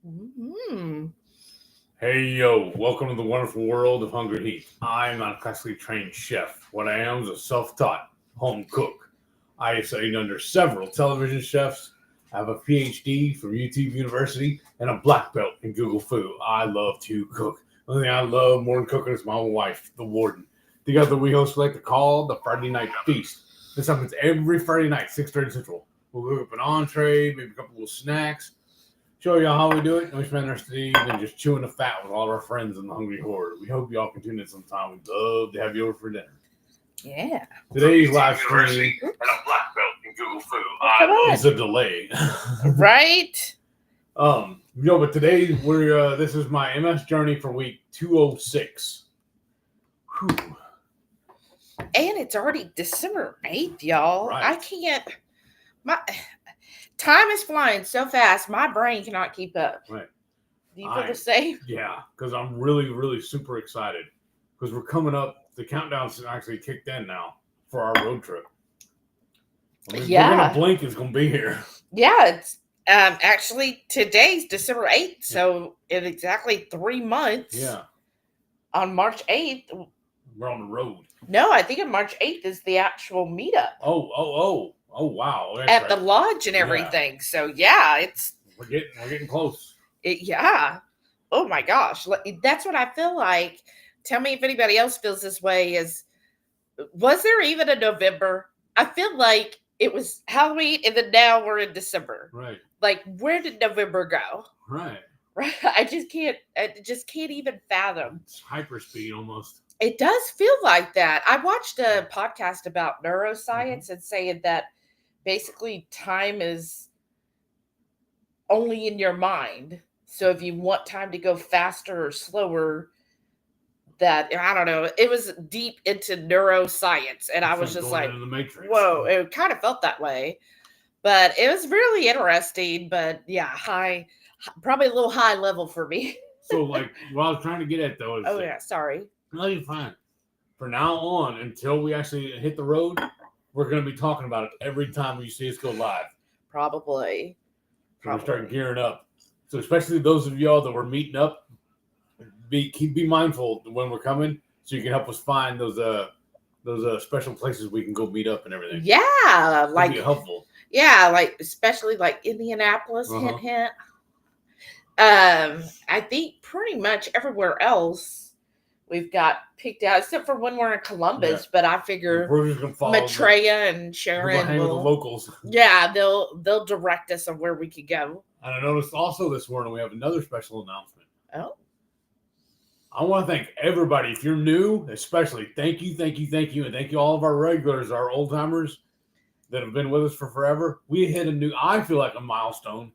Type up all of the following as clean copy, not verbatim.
Mm. Hey yo, welcome to the wonderful world of Hungry Heat. I am not a classically trained chef. What I am is a self-taught home cook. I have studied under several television chefs. I have a PhD from YouTube University and a black belt in Google Food. I love to cook. The only thing I love more than cooking is my wife, the warden. Together we host what we like to call the Friday Night Feast. This happens every Friday night, 6:30 Central. We'll cook up an entree, maybe a couple little snacks, show y'all how we do it, and we spend the rest of the evening just chewing the fat with all our friends in the Hungry Horde. We hope y'all can tune in sometime. We'd love to have you over for dinner. Yeah. Today's live stream and a black belt in Google Food is a delay. Right? But today we're this is my MS journey for week 206. Whew. And it's already December 8th, y'all. Right. I can't. My time is flying so fast, my brain cannot keep up. Right. Do you feel the same? Yeah, because I'm really, really super excited because we're coming up. The countdown's actually kicked in now for our road trip. I mean, Yeah. We're gonna blink. It's gonna be here. Yeah, it's actually today's December 8th, so in exactly 3 months. Yeah. On March 8th. We're on the road. No, I think on March 8th is the actual meetup. Oh, wow. That's at right. the lodge and everything. Yeah. So yeah, we're getting close. Yeah. Oh my gosh. That's what I feel like. Tell me if anybody else feels this way. Was there even a November? I feel like it was Halloween and then now we're in December. Right. Like, where did November go? Right. I just can't even fathom. It's hyperspeed almost. It does feel like that. I watched a podcast about neuroscience and saying that basically time is only in your mind. So if you want time to go faster or slower, that, I don't know, it was deep into neuroscience. And I was just like, whoa, it kind of felt that way. But it was really interesting. But yeah, probably a little high level for me. So like what I was trying to get at though is yeah, sorry. No, you're fine. For now on, until we actually hit the road, we're going to be talking about it every time you see us go live. Probably. So we start gearing up. So especially those of y'all that we're meeting up, be mindful when we're coming, so you can help us find those special places we can go meet up and everything. Yeah, like be helpful. Yeah, like especially like Indianapolis, hint. I think pretty much everywhere else we've got picked out, except for when we're in Columbus. Yeah. But I figure Maitreya and Sharon hang with the locals. Yeah, they'll direct us on where we could go. And I noticed also this morning we have another special announcement. Oh. I want to thank everybody. If you're new, especially, thank you. And thank you all of our regulars, our old timers that have been with us for forever. We hit I feel like a milestone.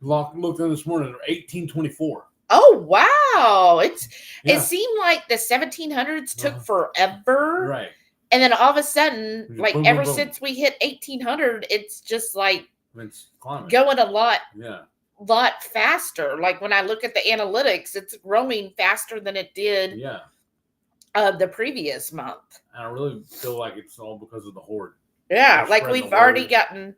Looked in this morning, 1824. Oh, wow. It seemed like the 1700s took forever. Right. And then all of a sudden, like boom. Since we hit 1800, it's just like it's going a lot. Yeah. Lot faster. Like when I look at the analytics, it's growing faster than it did the previous month. And I really feel like it's all because of the Horde. Yeah, like we've already gotten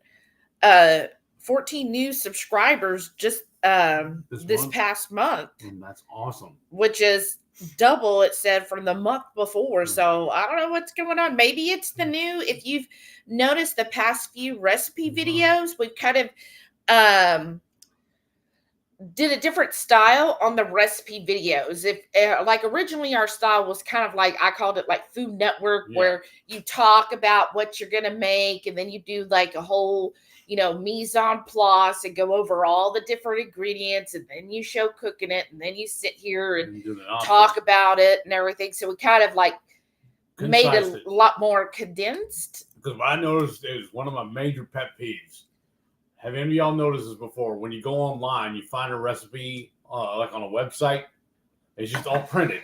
14 new subscribers just this past month. And that's awesome. Which is double, it said, from the month before. So I don't know what's going on. Maybe it's the new, if you've noticed the past few recipe videos, we've kind of did a different style on the recipe videos. If like originally our style was kind of like, I called it like Food Network, where you talk about what you're gonna make and then you do like a whole, mise en place and go over all the different ingredients and then you show cooking it and then you sit here and talk about it and everything. So we kind of like made it a lot more condensed. Because what I noticed is one of my major pet peeves. Have any of y'all noticed this before? When you go online, you find a recipe like on a website, it's just all printed.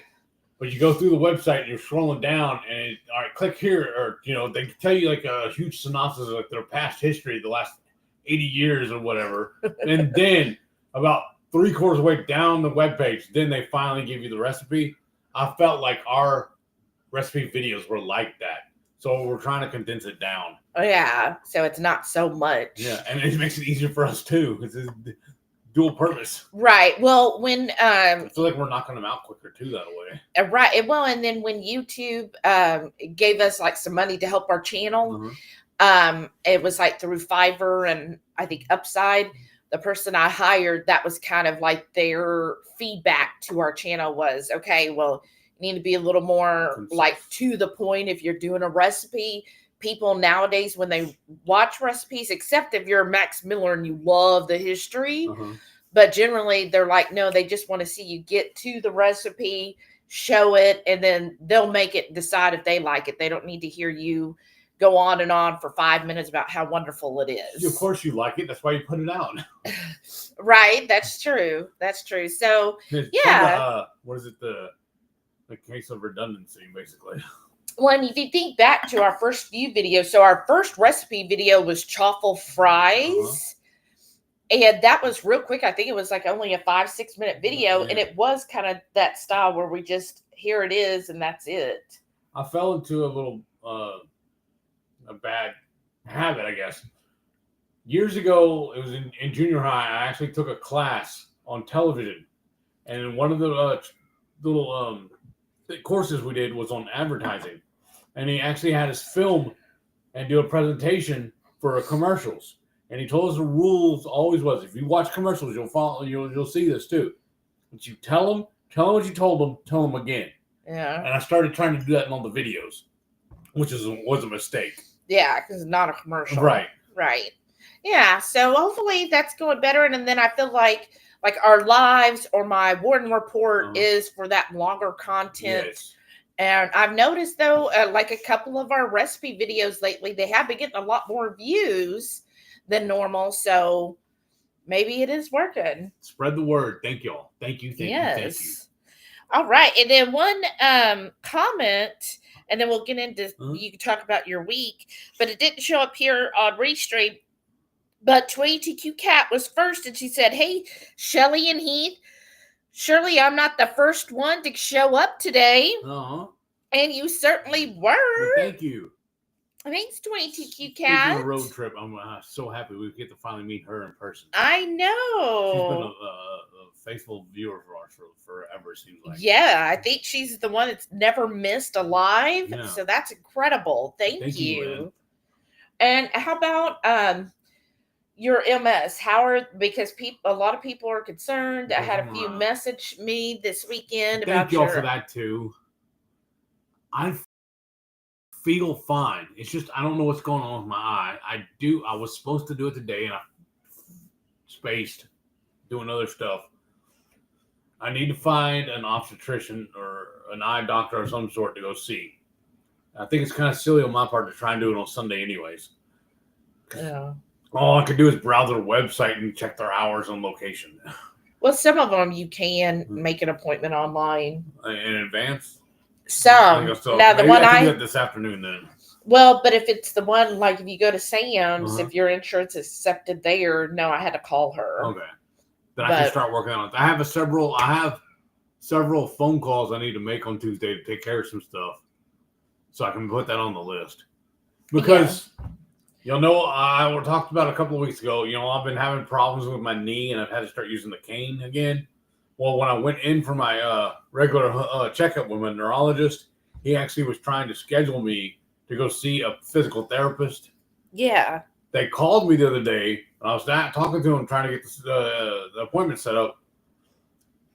But you go through the website and you're scrolling down and all right, click here, or they tell you like a huge synopsis of like their past history, the last 80 years or whatever. And then about 3/4 of the way down the webpage, then they finally give you the recipe. I felt like our recipe videos were like that. So we're trying to condense it down. Oh, yeah. So it's not so much. Yeah, and it makes it easier for us too. Because dual purpose. Right. Well, when I feel like we're knocking them out quicker too that way. right. Well, and then when YouTube gave us like some money to help our channel, it was like through Fiverr and I think Upside. The person I hired, that was kind of like their feedback to our channel was, okay, well, you need to be a little more like to the point if you're doing a recipe. People nowadays, when they watch recipes, except if you're Max Miller and you love the history, but generally they're like, no, they just want to see you get to the recipe, show it, and then they'll make it decide if they like it. They don't need to hear you go on and on for 5 minutes about how wonderful it is. Of course you like it. That's why you put it out. Right. That's true. That's true. So, yeah. What is it? The case of redundancy, basically. Well, if you think back to our first few videos, so our first recipe video was chaffle fries. And that was real quick. I think it was like only a 5-6 minute video. And it was kind of that style where we just, here it is, and that's it. I fell into a little, a bad habit, I guess. Years ago, it was in junior high, I actually took a class on television. And one of the little courses we did was on advertising. And he actually had us film and do a presentation for commercials. And he told us the rules always was, if you watch commercials, you'll see this too. But you tell them what you told them, tell them again. Yeah. And I started trying to do that in all the videos, which was a mistake. Yeah, because it's not a commercial. Right. Right. Yeah. So hopefully that's going better. And then I feel like our lives or my Warden report is for that longer content. Yes. And I've noticed though, like a couple of our recipe videos lately, they have been getting a lot more views than normal. So maybe it is working. Spread the word. Thank y'all. Thank you. Thank you. All right. And then one comment, and then we'll get into, you can talk about your week, but it didn't show up here on Restream. But 22Q Cat was first, and she said, hey, Shelly and Heath, surely I'm not the first one to show up today. And you certainly were. Well, thank you. Thanks, 22Q Cat. Speaking of a road trip, I'm so happy we get to finally meet her in person. I know. She's been a faithful viewer for us for forever, it seems like. Yeah, I think she's the one that's never missed a live. Yeah. So that's incredible. Thank you. And how about your MS? Because a lot of people are concerned. I had a few message me this weekend about Thank y'all for that too. I feel fine. It's just I don't know what's going on with my eye. I was supposed to do it today and I spaced doing other stuff. I need to find an obstetrician or an eye doctor of some sort to go see. I think it's kind of silly on my part to try and do it on Sunday anyways. Yeah. All I could do is browse their website and check their hours and location. Well, some of them you can make an appointment online. In advance? Some. Now, the one I can do it this afternoon then. Well, but if it's the one, like if you go to Sam's, if your insurance is accepted there, no, I had to call her. Okay. Then I can start working on it. I have several phone calls I need to make on Tuesday to take care of some stuff. So I can put that on the list. Because, we talked about a couple of weeks ago, I've been having problems with my knee and I've had to start using the cane again. Well, when I went in for my regular checkup with my neurologist, he actually was trying to schedule me to go see a physical therapist. Yeah. They called me the other day. I was talking to him, trying to get the appointment set up.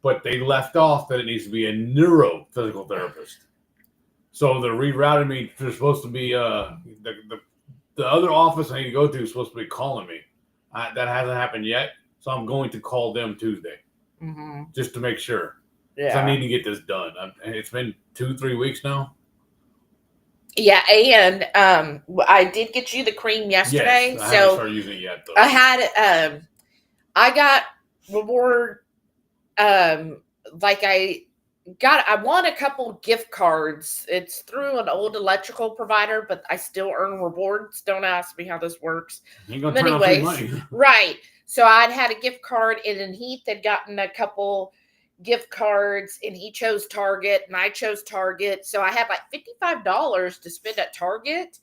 But they left off that it needs to be a neurophysical therapist. So they're rerouting me. They're supposed to be the other office I need to go to is supposed to be calling me. That hasn't happened yet. So I'm going to call them Tuesday. Just to make sure. Yeah. I need to get this done. It's been 2-3 weeks now. Yeah, and I did get you the cream yesterday. Yes, I haven't started using it yet, though. I got reward. I won a couple gift cards. It's through an old electrical provider, but I still earn rewards. Don't ask me how this works. You ain't gonna turn off any money. Right. So I'd had a gift card, and then Heath had gotten a couple gift cards, and he chose Target, and I chose Target. So I had like $55 to spend at Target.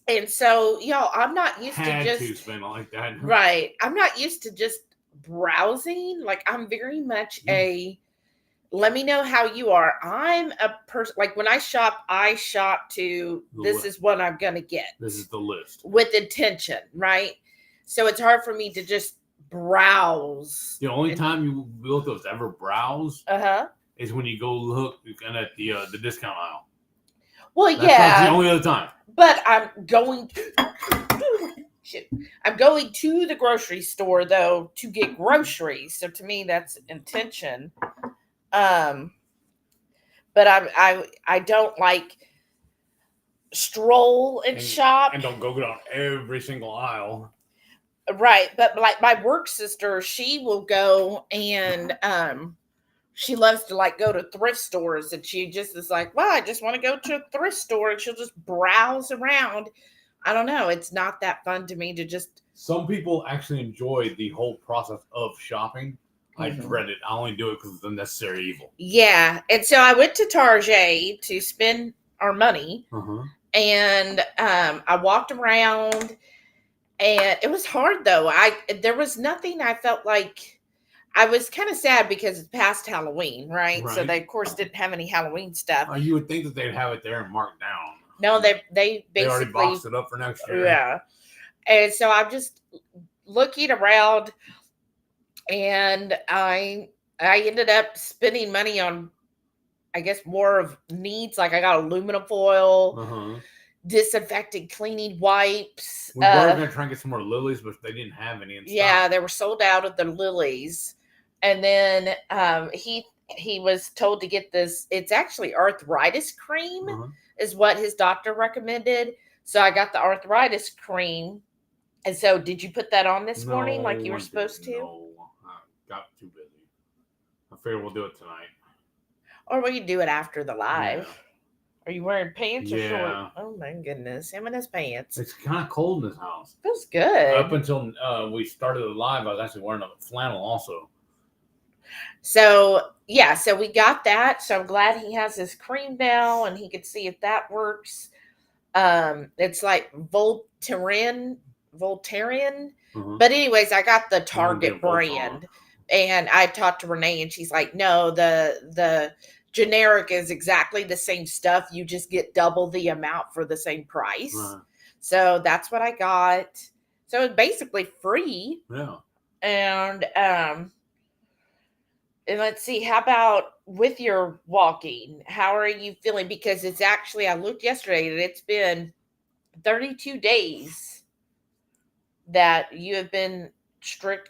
And so, I'm not used to just spend like that. Right. I'm not used to just browsing. Like I'm very much let me know how you are. I'm a person, like when I shop to this is what I'm going to get. This is the list. With intention, right? So it's hard for me to just browse. The only time you both of us ever browse is when you go look at the discount aisle. Well, That's the only other time. But I'm going to the grocery store though to get groceries. So to me that's intention. But I don't like stroll and shop. And don't go down every single aisle. Right. But like my work sister, she will go and she loves to like go to thrift stores, and she just is like, well, I just want to go to a thrift store, and she'll just browse around. I don't know. It's not that fun to me to just. Some people actually enjoy the whole process of shopping. I dread it. I only do it because it's a necessary evil. Yeah. And so I went to Target to spend our money, and I walked around, and it was hard though. There was nothing I felt like. I was kind of sad because it's past Halloween, right? So they, of course, didn't have any Halloween stuff. You would think that they'd have it there and marked down. No, they basically... They already boxed it up for next year. Yeah. And so I'm just looking around, and I ended up spending money on, I guess, more of needs. Like I got aluminum foil, disinfectant cleaning wipes. We were going to try and get some more lilies, but they didn't have any in stock. Yeah, they were sold out of the lilies. And then he was told to get this. It's actually arthritis cream is what his doctor recommended. So I got the arthritis cream. And so did you put that on this morning like you were supposed to? No, I got too busy. I figured we'll do it tonight. Or we could do it after the live. Yeah. Are you wearing pants or shorts? Oh my goodness. Him and his pants. It's kind of cold in this house. Feels good. Up until we started the live, I was actually wearing a flannel also. So, yeah, so we got that. So I'm glad he has his cream now and he could see if that works. It's like Voltaren. But anyways, I got the Target brand. And I talked to Renee and she's like, no, the generic is exactly the same stuff. You just get double the amount for the same price. Right. So that's what I got. So it's basically free. Yeah. And let's see, how about with your walking? How are you feeling? Because it's actually, I looked yesterday and it's been 32 days that you have been strict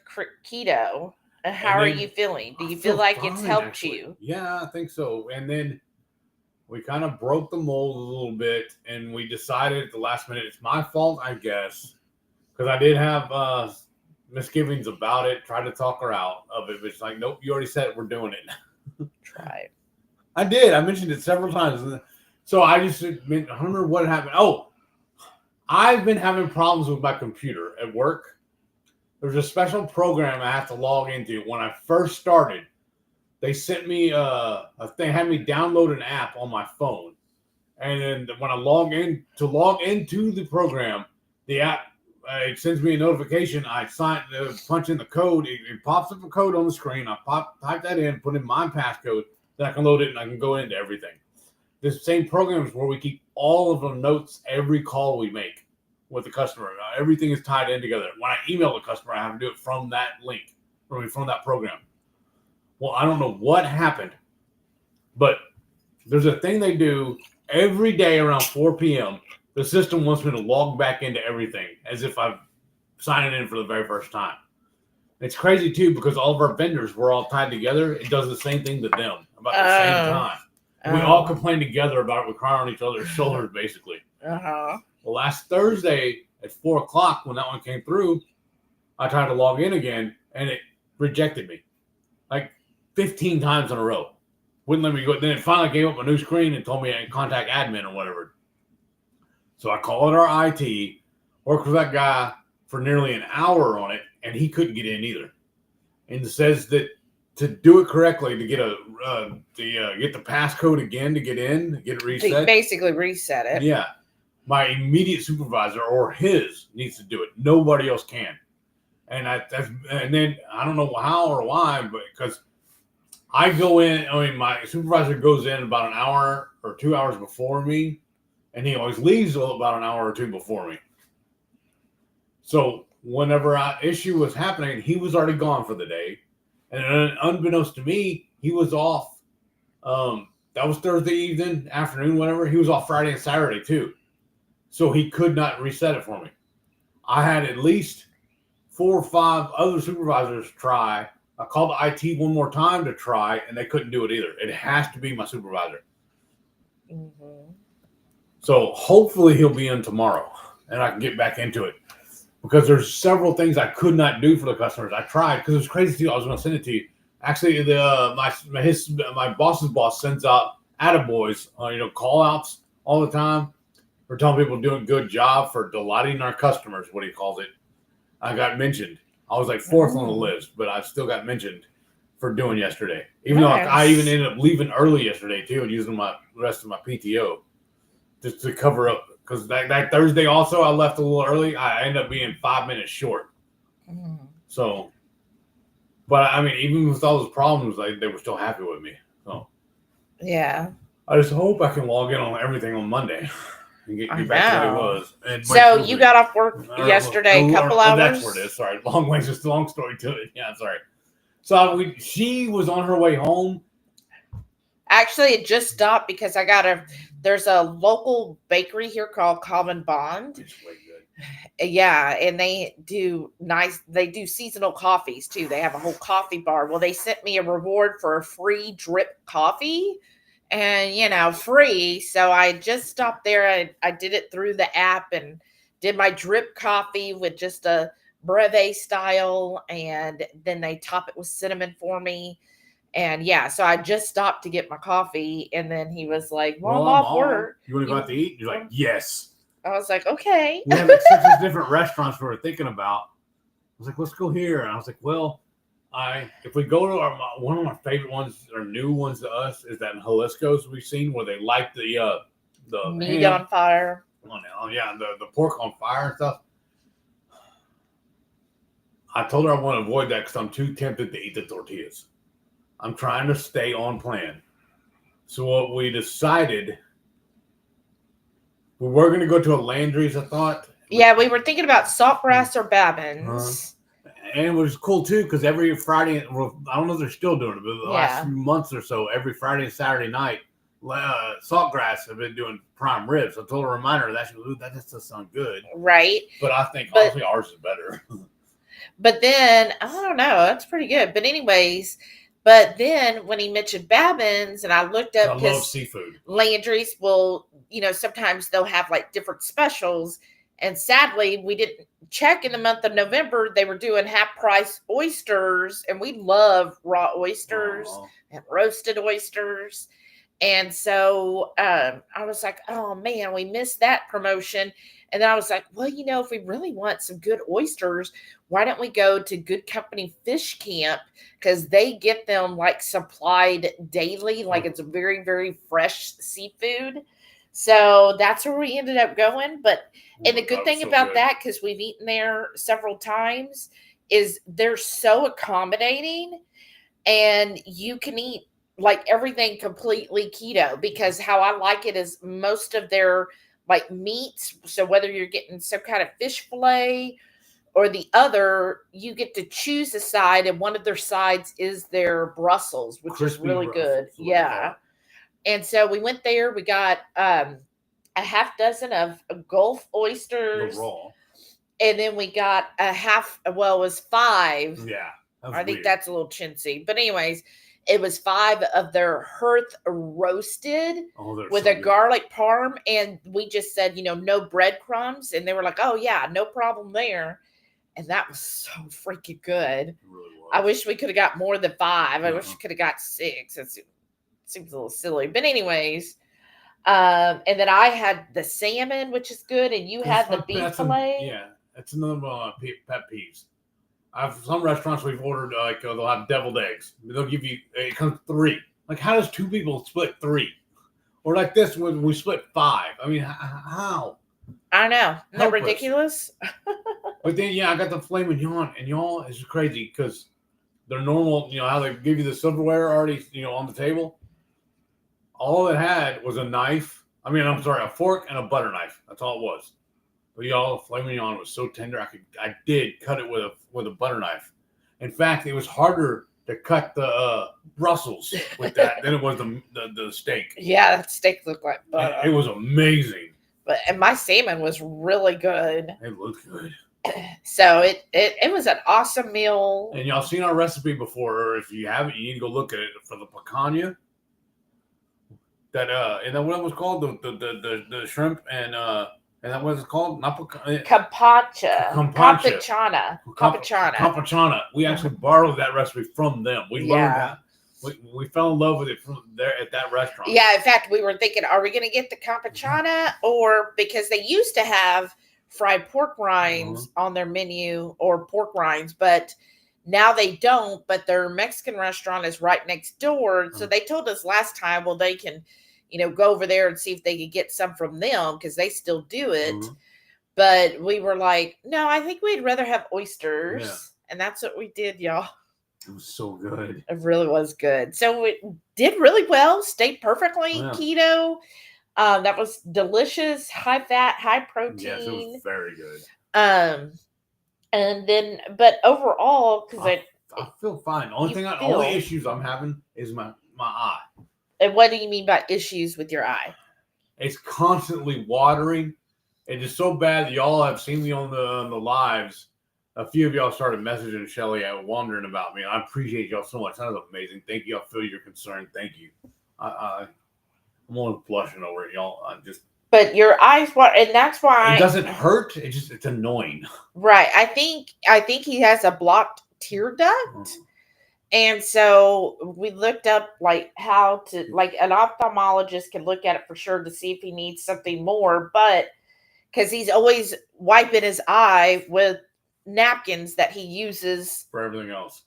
keto. How are you feeling? Do you feel like it's helped you? Yeah, I think so. And then we kind of broke the mold a little bit, and we decided at the last minute, it's my fault, I guess, because I did have misgivings about it, tried to talk her out of it, but it's like, nope, you already said it, we're doing it. Try it. I did. I mentioned it several times. So I don't remember what happened. Oh, I've been having problems with my computer at work. There's a special program I have to log into. When I first started, they sent me they had me download an app on my phone. And then when I log into the program, the app, it sends me a notification. I punch in the code. It pops up a code on the screen. I type that in, put in my passcode, then I can load it and I can go into everything. This same program is where we keep all of the notes, every call we make with the customer. Everything is tied in together. When I email the customer, I have to do it from that link, from that program. Well, I don't know what happened, but there's a thing they do every day around 4 p.m. The system wants me to log back into everything as if I'm signing in for the very first time. It's crazy, too, because all of our vendors were all tied together. It does the same thing to them about the same time. We all complain together about it. We cry on each other's shoulders, basically. Well, last Thursday at 4 o'clock, when that one came through, I tried to log in again, and it rejected me like 15 times in a row. Wouldn't let me go. Then it finally gave up a new screen and told me I contact admin or whatever. So I called our IT, worked with that guy for nearly an hour on it, and he couldn't get in either. And it says that to do it correctly, to get get the passcode again to get in, get it reset. So basically reset it. Yeah. My immediate supervisor or his needs to do it. Nobody else can. And and then I don't know how or why, but because I go in, I mean, my supervisor goes in about an hour or 2 hours before me, and he always leaves about an hour or two before me. So whenever issue was happening, he was already gone for the day, and unbeknownst to me, he was off. That was Thursday evening, afternoon, whatever. He was off Friday and Saturday too, so he could not reset it for me. I had at least 4 or 5 other supervisors try. I called IT one more time to try, and they couldn't do it either. It has to be my supervisor. Mm-hmm. So hopefully he'll be in tomorrow, and I can get back into it. Because there's several things I could not do for the customers. I tried because it was crazy too. I was going to send it to you. Actually, my boss's boss sends out attaboys, call outs all the time. We're telling people doing a good job for delighting our customers, what he calls it. I got mentioned. I was like 4th on the list, but I still got mentioned for doing yesterday. Even though I even ended up leaving early yesterday too and using the rest of my PTO just to cover up. Because that Thursday also, I left a little early. I ended up being 5 minutes short. Mm-hmm. So, but I mean, even with all those problems, they were still happy with me. So, yeah. I just hope I can log in on everything on Monday and get back to what it was. And so you got off work yesterday, a couple hours? That's what it is. Sorry, long story to it. Yeah, sorry. So she was on her way home. Actually, it just stopped because there's a local bakery here called Common Bond. It's way good. Yeah, and they do seasonal coffees too. They have a whole coffee bar. Well, they sent me a reward for a free drip coffee and free. So I just stopped there. I did it through the app and did my drip coffee with just a brevet style, and then they top it with cinnamon for me. And yeah, so I just stopped to get my coffee, and then he was like, "Well, I'm off work. You want to go out to eat?" You're like, "Yes." I was like, "Okay." We have like 6 different restaurants we were thinking about. I was like, "Let's go here," and I was like, "Well, if we go to one of my favorite ones or new ones to us is that in Jalisco's we've seen where they light the meat on fire. Oh yeah, the pork on fire and stuff. I told her I want to avoid that because I'm too tempted to eat the tortillas. I'm trying to stay on plan. So what we decided, we were going to go to a Landry's, I thought. Yeah, we were thinking about Saltgrass or Babin's. And it was cool too because every Friday, I don't know if they're still doing it, but the last few months or so, every Friday and Saturday night, Saltgrass have been doing prime ribs. So I told her, reminder that just does sound good, right? But I think honestly ours is better. But then I don't know, that's pretty good. But anyways, but then when he mentioned Babin's, and I looked up, I love seafood. Landry's will, sometimes they'll have like different specials. And sadly, we didn't check in the month of November. They were doing half price oysters, and we love raw oysters and roasted oysters. And so I was like, oh man, we missed that promotion. And then I was like, well, if we really want some good oysters, why don't we go to Good Company Fish Camp? Because they get them like supplied daily. Like it's a very, very fresh seafood. So that's where we ended up going. And the good thing about that, because we've eaten there several times, is they're so accommodating, and you can eat like everything completely keto, because how I like it is most of their like meats. So whether you're getting some kind of fish fillet or the other, you get to choose a side, and one of their sides is their Brussels, which is really good. Yeah. And so we went there. We got a half dozen of Gulf oysters. Raw. And then we got it was 5. Yeah. I think that's a little chintzy. But anyways, it was 5 of their Hearth roasted with a garlic parm. And we just said, no breadcrumbs. And they were like, oh yeah, no problem there. And that was so freaking good. It really was. I wish we could have got more than 5. I wish we could have got 6. It seems a little silly. But anyways, and then I had the salmon, which is good. And you had the beef fillet. That's another one of my pet peeves. Some restaurants we've ordered, they'll have deviled eggs. They'll give you, it comes 3. Like, how does 2 people split 3? Or like this, when we split 5. I mean, how? I know. Isn't that Help us. ridiculous? But then, yeah, I got the filet mignon, and y'all, it's crazy because they're normal. You know how they give you the silverware already, on the table. All it had was a knife. I mean, I'm sorry, a fork and a butter knife. That's all it was. But y'all, the filet mignon was so tender. I did cut it with a butter knife. In fact, it was harder to cut the Brussels with that than it was the steak. Yeah, that steak looked like butter. It was amazing. And my salmon was really good. It looked good. So it was an awesome meal. And y'all seen our recipe before, or if you haven't, you need to go look at it for the picanha. And then what it was called, the shrimp and that what it's called? Not Campachana. We actually borrowed that recipe from them. We learned that. We fell in love with it from there at that restaurant. Yeah, in fact, we were thinking, are we going to get the campachana, or because they used to have fried pork rinds on their menu, or pork rinds, but now they don't. But their Mexican restaurant is right next door, so they told us last time, well, they can, go over there and see if they could get some from them because they still do it. But we were like, no, I think we'd rather have oysters, and that's what we did, y'all. It was so good. It really was good. So it did really well. Stayed perfectly keto. That was delicious. High fat, high protein. Yes, it was very good. And then, but overall, because I feel fine. Only issues I'm having is my eye. And what do you mean by issues with your eye? It's constantly watering. It is so bad that y'all have seen me on the lives. A few of y'all started messaging Shelly wondering about me. I appreciate y'all so much. That was amazing. Thank you. I feel your concern. Thank you. I'm only blushing over it, y'all. But your eyes water, and that's why it doesn't hurt. It's annoying. Right. I think he has a blocked tear duct. And so we looked up how to an ophthalmologist can look at it for sure to see if he needs something more, but because he's always wiping his eye with napkins that he uses for everything else.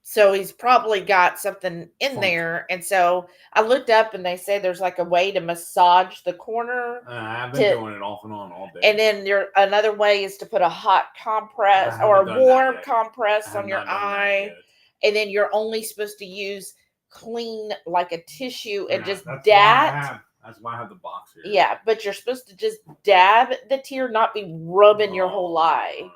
So he's probably got something in there. And so I looked up and they say there's a way to massage the corner. I've been doing it off and on all day. And then another way is to put a hot compress or a warm compress on your eye. And then you're only supposed to use clean, a tissue and just dab. That's why I have the box here. Yeah, but you're supposed to just dab the tear, not be rubbing your whole eye.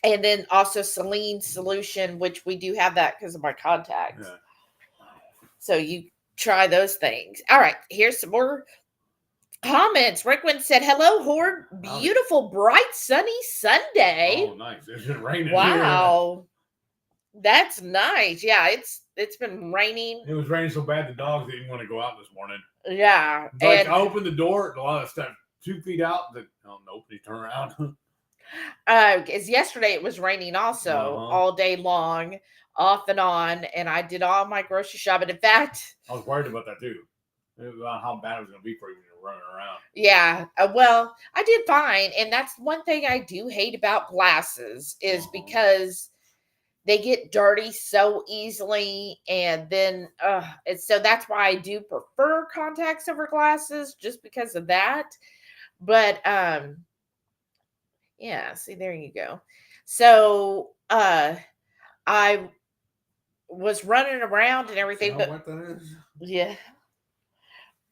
And then also saline solution, which we do have that because of my contacts. Yeah. So you try those things. All right, here's some more comments. Rickman said, hello, Horde. Beautiful, bright, sunny Sunday. Oh, nice. It's been raining. Wow. Here. That's nice. Yeah, it's been raining. It was raining so bad the dogs didn't want to go out this morning. Yeah. I opened the door, a lot of stuff 2 feet out. Nope, he turned around. Because yesterday it was raining also all day long, off and on, and I did all my grocery shopping. In fact, I was worried about that too, about how bad it was going to be for you running around. Yeah, well, I did fine, and that's one thing I do hate about glasses is because they get dirty so easily, and then so that's why I do prefer contacts over glasses, just because of that. But yeah, see, there you go. So I was running around and everything, but what that is? Yeah.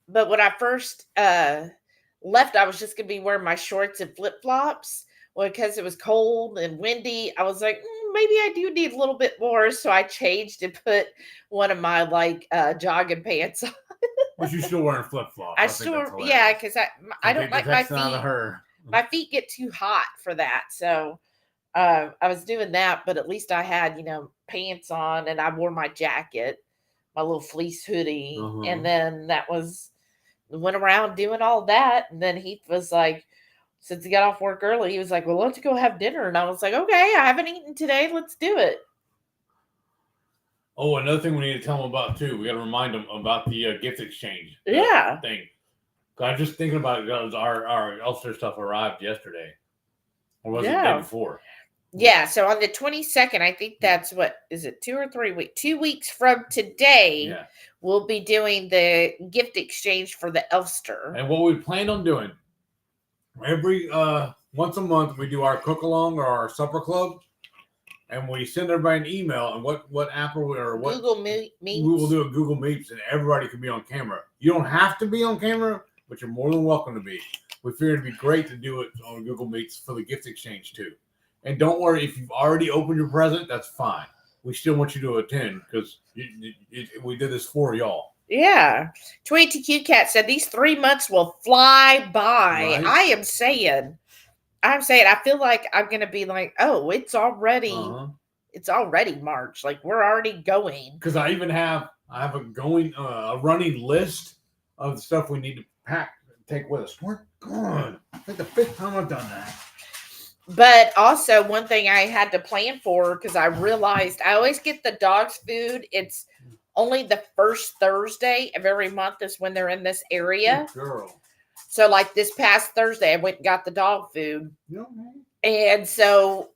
But when I first left, I was just gonna be wearing my shorts and flip-flops. Well, because it was cold and windy, I was like, maybe I do need a little bit more. So I changed and put one of my jogging pants on. But you're still wearing flip-flops. Yeah, because I don't like my feet. Not her. My feet get too hot for that. So I was doing that, but at least I had, pants on, and I wore my jacket, my little fleece hoodie. And then went around doing all that. And then Heath was like, since he got off work early, he was like, well, let's go have dinner. And I was like, okay, I haven't eaten today. Let's do it. Oh, another thing we need to tell them about too. We got to remind them about the gift exchange thing. I'm just thinking about it because our Ulster stuff arrived yesterday, or was it the day before? Yeah, so on the 22nd, I think that's 2 or 3 weeks? 2 weeks from today, we'll be doing the gift exchange for the Ulster. And what we planned on doing every once a month we do our cook along or our supper club, and we send everybody an email and what app or what Google Meets. we will do a Google Meets, and everybody can be on camera. You don't have to be on camera, but you're more than welcome to be. We figured it'd be great to do it on Google Meets for the gift exchange too. And don't worry, if you've already opened your present, that's fine. We still want you to attend because we did this for y'all. Yeah. 22Q Cat said these 3 months will fly by. Right. I am saying, I feel like I'm going to be like, oh, it's already March. Like we're already going. Because I have a running list of the stuff we need to pack and take with us. We're gone. I think the 5th time I've done that. But also one thing I had to plan for, because I realized I always get the dog's food. It's only the first Thursday of every month is when they're in this area. Good girl. So like this past Thursday, I went and got the dog food. Yeah. And so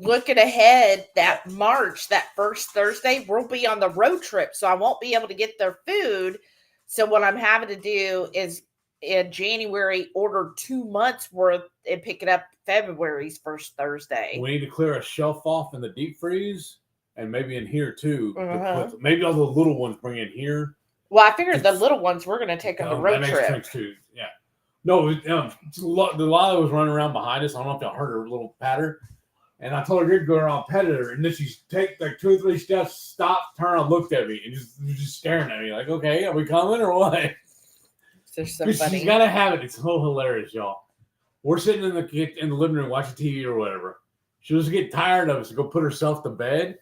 looking ahead, that March, that first Thursday, we'll be on the road trip. So I won't be able to get their food. So what I'm having to do is in January, order 2 months worth and pick it up February's first Thursday. We need to clear a shelf off in the deep freeze and maybe in here too. Maybe all the little ones bring in here. Well, I figured the little ones we're going to take on the road that trip. Makes sense too. Yeah. No, the Lila was running around behind us. I don't know if y'all heard her little patter. And I told her to go around pet her, and then she take like 2 or 3 steps, stopped, turned, and looked at me, and just staring at me like, "Okay, are we coming or what?" There's somebody. She's gotta have it. It's so hilarious, y'all. We're sitting in the living room watching TV or whatever. She'll just get tired of us and go put herself to bed.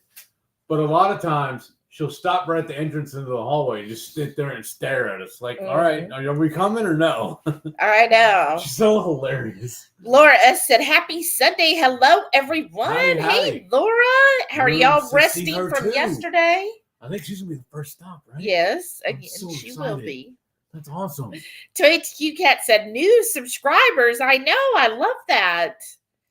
But a lot of times she'll stop right at the entrance into the hallway and just sit there and stare at us like, all right, are we coming or no? I know. She's so hilarious. Laura S. said, happy Sunday. Hello, everyone. Howdy. Hey, Laura. How are y'all resting from yesterday? I think she's going to be the first stop, right? Yes. Again, so she excited. will be. That's awesome. HQ Cat said, new subscribers. I know. I love that.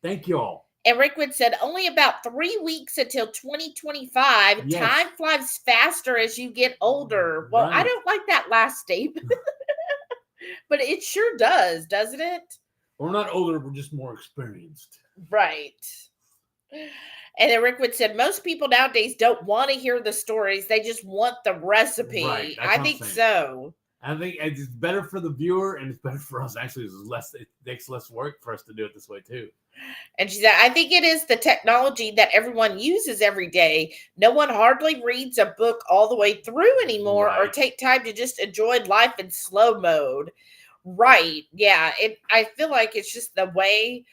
Thank you all. And Rickwood said, only about 3 weeks until 2025. Yes. Time flies faster as you get older. Well, Right. I don't like that last statement. But it sure does, doesn't it? We're not older. We're just more experienced. Right. And then Rickwood said, most people nowadays don't want to hear the stories. They just want the recipe. Right. I think so. I think it's better for the viewer and it's better for us. Actually, it takes less work for us to do it this way too. And she said, I think it is the technology that everyone uses every day. No one hardly reads a book all the way through anymore or take time to just enjoy life in slow mode. Right. Yeah. I feel like it's just the way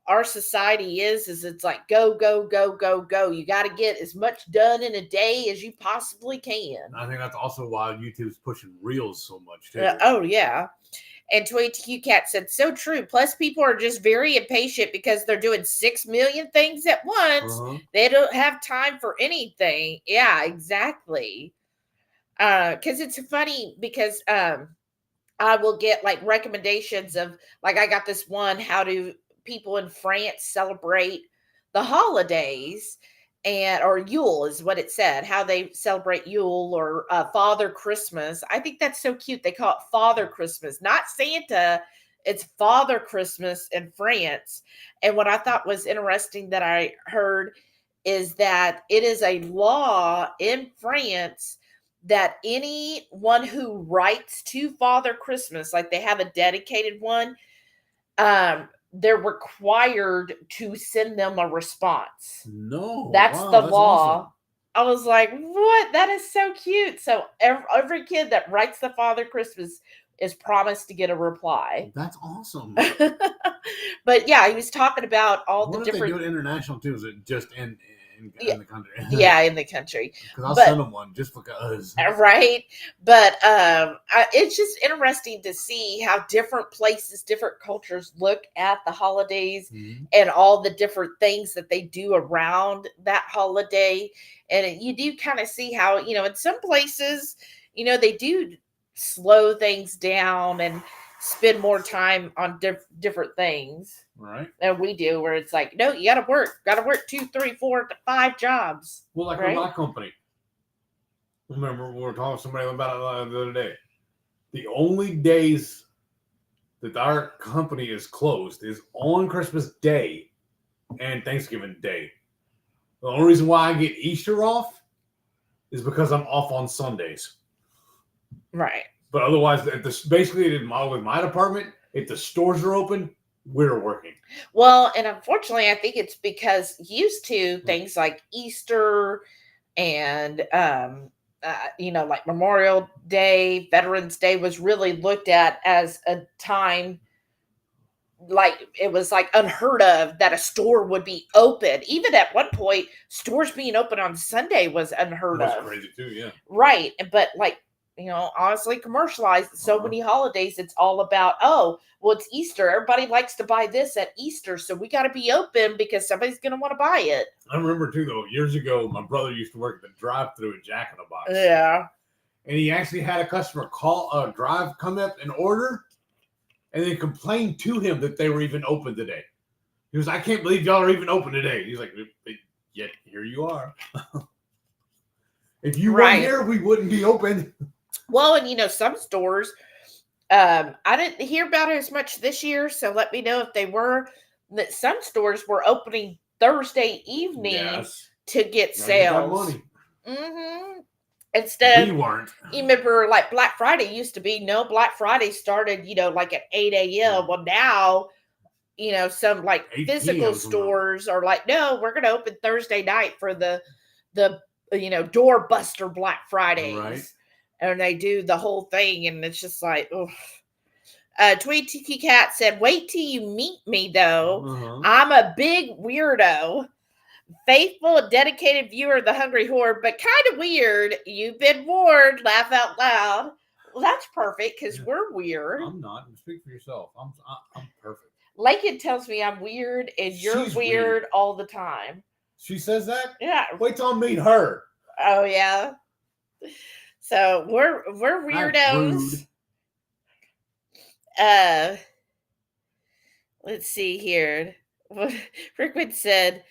our society is it's like go, go, go, go, go. You got to get as much done in a day as you possibly can. I think that's also why YouTube's pushing reels so much too. Oh, yeah. And ToyTQ Cat said, so true. Plus, people are just very impatient because they're doing 6 million things at once. They don't have time for anything. Yeah, exactly. Because it's funny because I will get like recommendations of like I got this one, how do people in France celebrate the holidays, and or Yule is what it said, how they celebrate Yule or Father Christmas. I think that's so cute. They call it Father Christmas, not Santa. It's Father Christmas in France. And what I thought was interesting that I heard is that it is a law in France that anyone who writes to Father Christmas, like they have a dedicated one, they're required to send them a response. No, that's the law. Awesome. I was like, what? That is so cute. So every kid that writes the Father Christmas is promised to get a reply. That's awesome. But yeah, he was talking about all the different. What if they do it international too? Is it just in the country? Yeah, in the country. Because I'll send them one just because. Right. But it's just interesting to see how different places, different cultures look at the holidays and all the different things that they do around that holiday. And you do kind of see how, in some places, they do slow things down and spend more time on different things. Right. And we do, where it's like, no, you gotta work 2, 3, 4, 5 jobs. Well, like my company. Remember, we were talking to somebody about it the other day. The only days that our company is closed is on Christmas Day and Thanksgiving Day. The only reason why I get Easter off is because I'm off on Sundays. Right. But otherwise, basically, with my department, if the stores are open, we're working. Well, and unfortunately, I think it's because used to things like Easter and like Memorial Day, Veterans Day was really looked at as a time like it was like unheard of that a store would be open. Even at one point, stores being open on Sunday was unheard That's of. crazy too, yeah. Right. But like, honestly commercialized so many holidays, it's all about, oh, well, it's Easter. Everybody likes to buy this at Easter, so we got to be open because somebody's going to want to buy it. I remember too, though, years ago, my brother used to work at the drive-thru at Jack in the Box. Yeah. And he actually had a customer come up and order, and then complain to him that they were even open today. He was, I can't believe y'all are even open today. He's like, yet here you are. If you weren't here, we wouldn't be open. Well, and some stores, I didn't hear about it as much this year, so let me know if they were. That some stores were opening Thursday evening to get sales. Mm-hmm. Instead, we weren't. You remember, like Black Friday used to be. No, Black Friday started, like at 8 a.m. Well, now, some like physical stores are like, no, we're going to open Thursday night for the doorbuster Black Fridays. Right. And they do the whole thing, and it's just like, ugh. Tweet Tiki Cat said, wait till you meet me, though. I'm a big weirdo. Faithful, dedicated viewer of the Hungry Horde, but kind of weird. You've been warned. Laugh out loud. Well, that's perfect because we're weird. I'm not. Speak for yourself. I'm perfect. Lincoln tells me I'm weird, and you're weird all the time. She says that? Yeah. Wait till I meet her. Oh yeah. So we're weirdos. Let's see here. Rickwood said,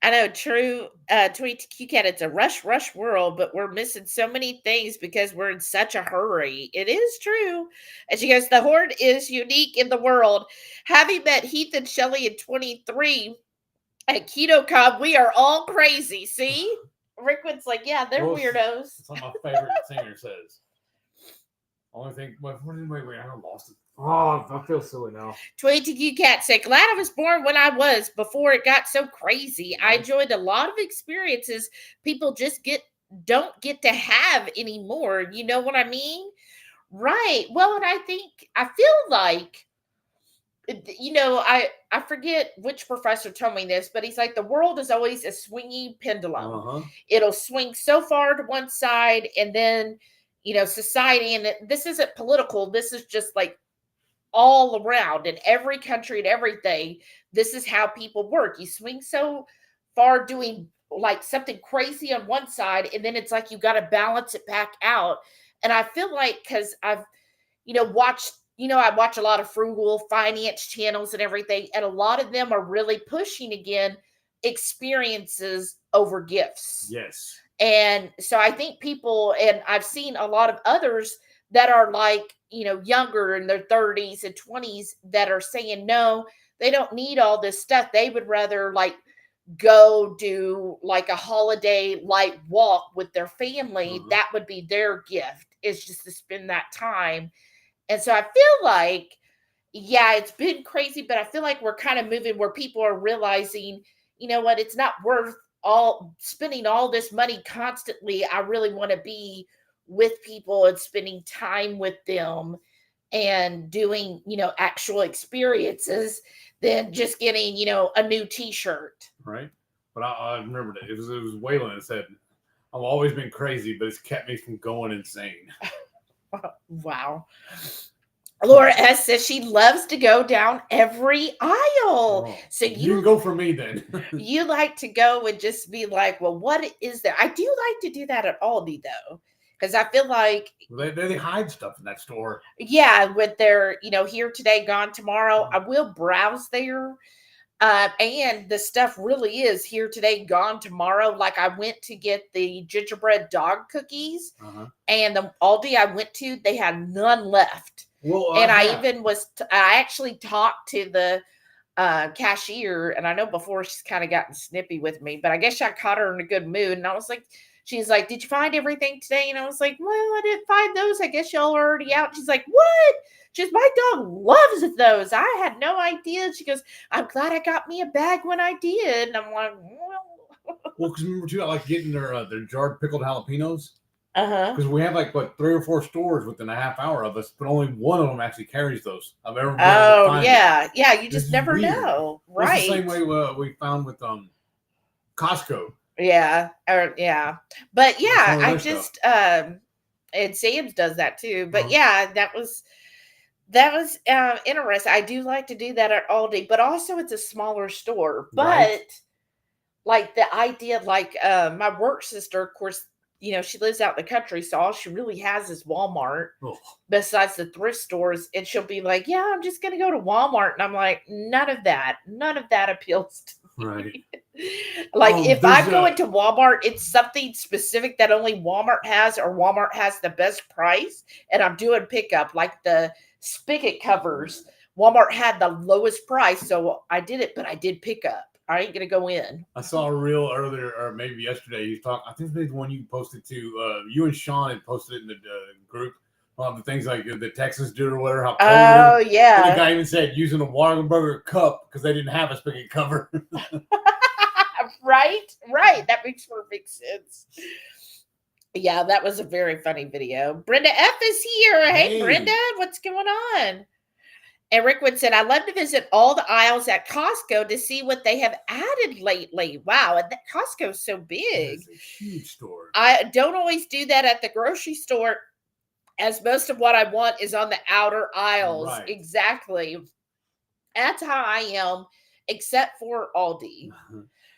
I know, true. Tweet to QCat, it's a rush world, but we're missing so many things because we're in such a hurry. It is true. And she goes, the Horde is unique in the world. Having met Heath and Shelley in 23 at KetoCon, we are all crazy. See? Rickwood's like, yeah, they're weirdos. That's what my favorite singer says. Only thing, wait, I lost it. Oh, I feel silly now. 22 Cat said, glad I was born when I was, before it got so crazy. I enjoyed a lot of experiences people just don't get to have anymore. You know what I mean? Right. Well, and I feel like, I forget which professor told me this, but he's like, the world is always a swinging pendulum. It'll swing so far to one side, and then, society, and this isn't political. This is just like all around in every country and everything. This is how people work. You swing so far doing like something crazy on one side, and then it's like you got to balance it back out. And I feel like, because I've watched, I watch a lot of frugal finance channels and everything, and a lot of them are really pushing again experiences over gifts. Yes. And so I think people, and I've seen a lot of others that are like, younger in their 30s and 20s that are saying, no, they don't need all this stuff. They would rather like go do like a holiday light walk with their family. That would be their gift, is just to spend that time. And so I feel like, yeah, it's been crazy, but I feel like we're kind of moving where people are realizing, you know what, it's not worth spending all this money constantly. I really want to be with people and spending time with them and doing, actual experiences than just getting, a new t-shirt. Right. But I remember that it was Waylon that said, I've always been crazy, but it's kept me from going insane. Wow. Laura S says she loves to go down every aisle. Oh, so you can go for me then. You like to go and just be like, well, what is there? I do like to do that at Aldi though, because I feel like they hide stuff in that store. Yeah, with their, here today, gone tomorrow. I will browse there. And the stuff really is here today, gone tomorrow. Like I went to get the gingerbread dog cookies, and the Aldi I went to, they had none left. Well, And I actually talked to the cashier, and I know before she's kind of gotten snippy with me, but I guess I caught her in a good mood. And I was like, she's like, "Did you find everything today?" And I was like, "Well, I didn't find those. I guess y'all are already out." She's like, "What?" She's, "My dog loves those. I had no idea." She goes, "I'm glad I got me a bag when I did." And I'm like, "Well." Well, because remember too, I like getting their jarred pickled jalapenos. Uh-huh. Because we have like 3 or 4 stores within a half hour of us, but only one of them actually carries those. I've ever been able to find yeah. it. Yeah, you just never weird. know. Well, Right. it's the same way we found with Costco. Yeah. Yeah. But yeah, I just stuff. and Sam's does that too. But yeah, that was interesting. I do like to do that at Aldi, but also it's a smaller store. But Right. like the idea, like my work sister, of course, she lives out in the country, so all she really has is Walmart besides the thrift stores. And she'll be like, "Yeah, I'm just gonna go to Walmart." And I'm like, none of that appeals to me. Right. Like if I'm going to Walmart, it's something specific that only Walmart has, or Walmart has the best price, and I'm doing pickup. Like the spigot covers, Walmart had the lowest price, so I did it, but I did pick up. I ain't gonna go in. I saw a reel earlier, or maybe yesterday. He's talking. I think it's the one you posted to. You and Sean had posted it in the group. The things like the Texas dude or whatever. How cold yeah. And the guy even said using a Whataburger cup because they didn't have a spigot cover. Right. That makes perfect sense. Yeah, that was a very funny video. Brenda F is here. Hey Brenda, what's going on? And Rickwood said, "I love to visit all the aisles at Costco to see what they have added lately." Wow, and that Costco's so big. It's a huge store. I don't always do that at the grocery store, as most of what I want is on the outer aisles. Right. Exactly. That's how I am, except for Aldi.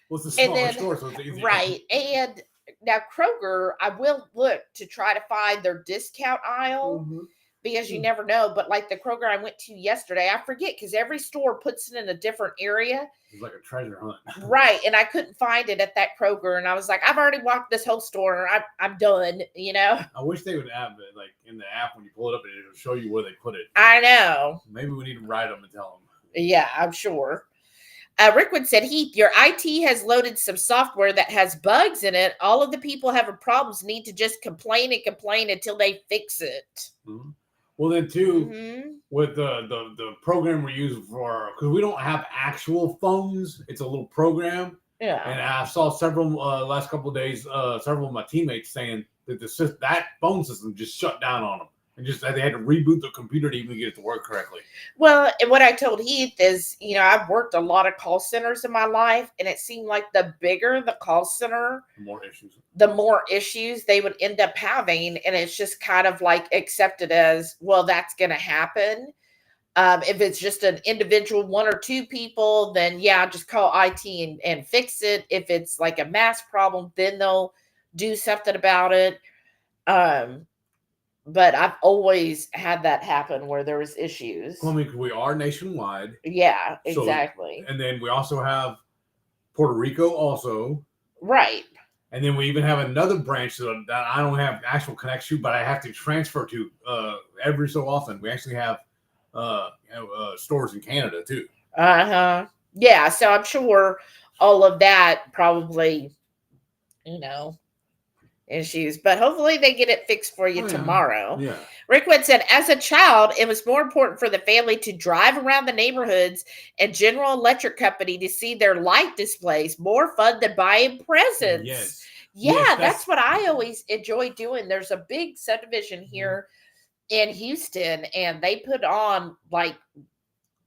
Well, it's a smaller store, so it's easy. Right. And now Kroger, I will look to try to find their discount aisle. Because you never know. But like the Kroger I went to yesterday, I forget because every store puts it in a different area. It's like a treasure hunt. Right. And I couldn't find it at that Kroger. And I was like, I've already walked this whole store. I'm done, I wish they would have it like in the app when you pull it up, it'll show you where they put it. I know. Maybe we need to write them and tell them. Yeah, I'm sure. Rickwood said, "Heath, your IT has loaded some software that has bugs in it. All of the people having problems need to just complain and complain until they fix it." Well, then too, with the program we're using for, because we don't have actual phones, it's a little program. Yeah. And I saw several last couple of days, several of my teammates saying that that phone system just shut down on them, and just they had to reboot the computer to even get it to work correctly. Well, and what I told Heath is, I've worked a lot of call centers in my life, and it seemed like the bigger the call center, the more issues they would end up having. And it's just kind of like accepted as, well, that's going to happen. If it's just an individual 1 or 2 people, then yeah, just call IT and fix it. If it's like a mass problem, then they'll do something about it. But I've always had that happen where there was issues. Well, I mean, we are nationwide. Yeah, exactly. So, and then we also have Puerto Rico also. Right. And then we even have another branch that I don't have actual connection to, but I have to transfer to every so often. We actually have stores in Canada too. Yeah, so I'm sure all of that probably, issues, but hopefully they get it fixed for you tomorrow. Yeah. Rickwood said, "As a child, it was more important for the family to drive around the neighborhoods and General Electric Company to see their light displays. More fun than buying presents." Yes. Yeah, that's what I always enjoy doing. There's a big subdivision here in Houston, and they put on like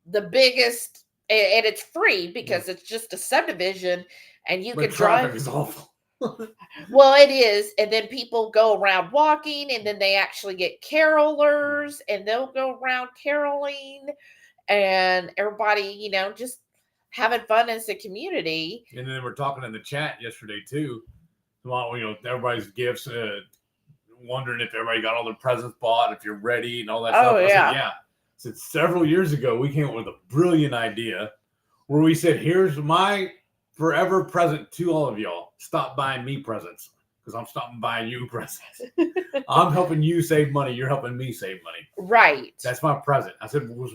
the biggest, and it's free because it's just a subdivision, and you can drive. Traffic is awful. Well, it is. And then people go around walking, and then they actually get carolers, and they'll go around caroling, and everybody, just having fun as a community. And then we're talking in the chat yesterday too. Well, everybody's gifts, wondering if everybody got all their presents bought, if you're ready and all that stuff. Oh, yeah. Yeah. Since several years ago, we came up with a brilliant idea where we said, "Here's my forever present to all of y'all. Stop buying me presents because I'm stopping buying you presents. I'm helping you save money. You're helping me save money. Right. That's my present." I said, "We're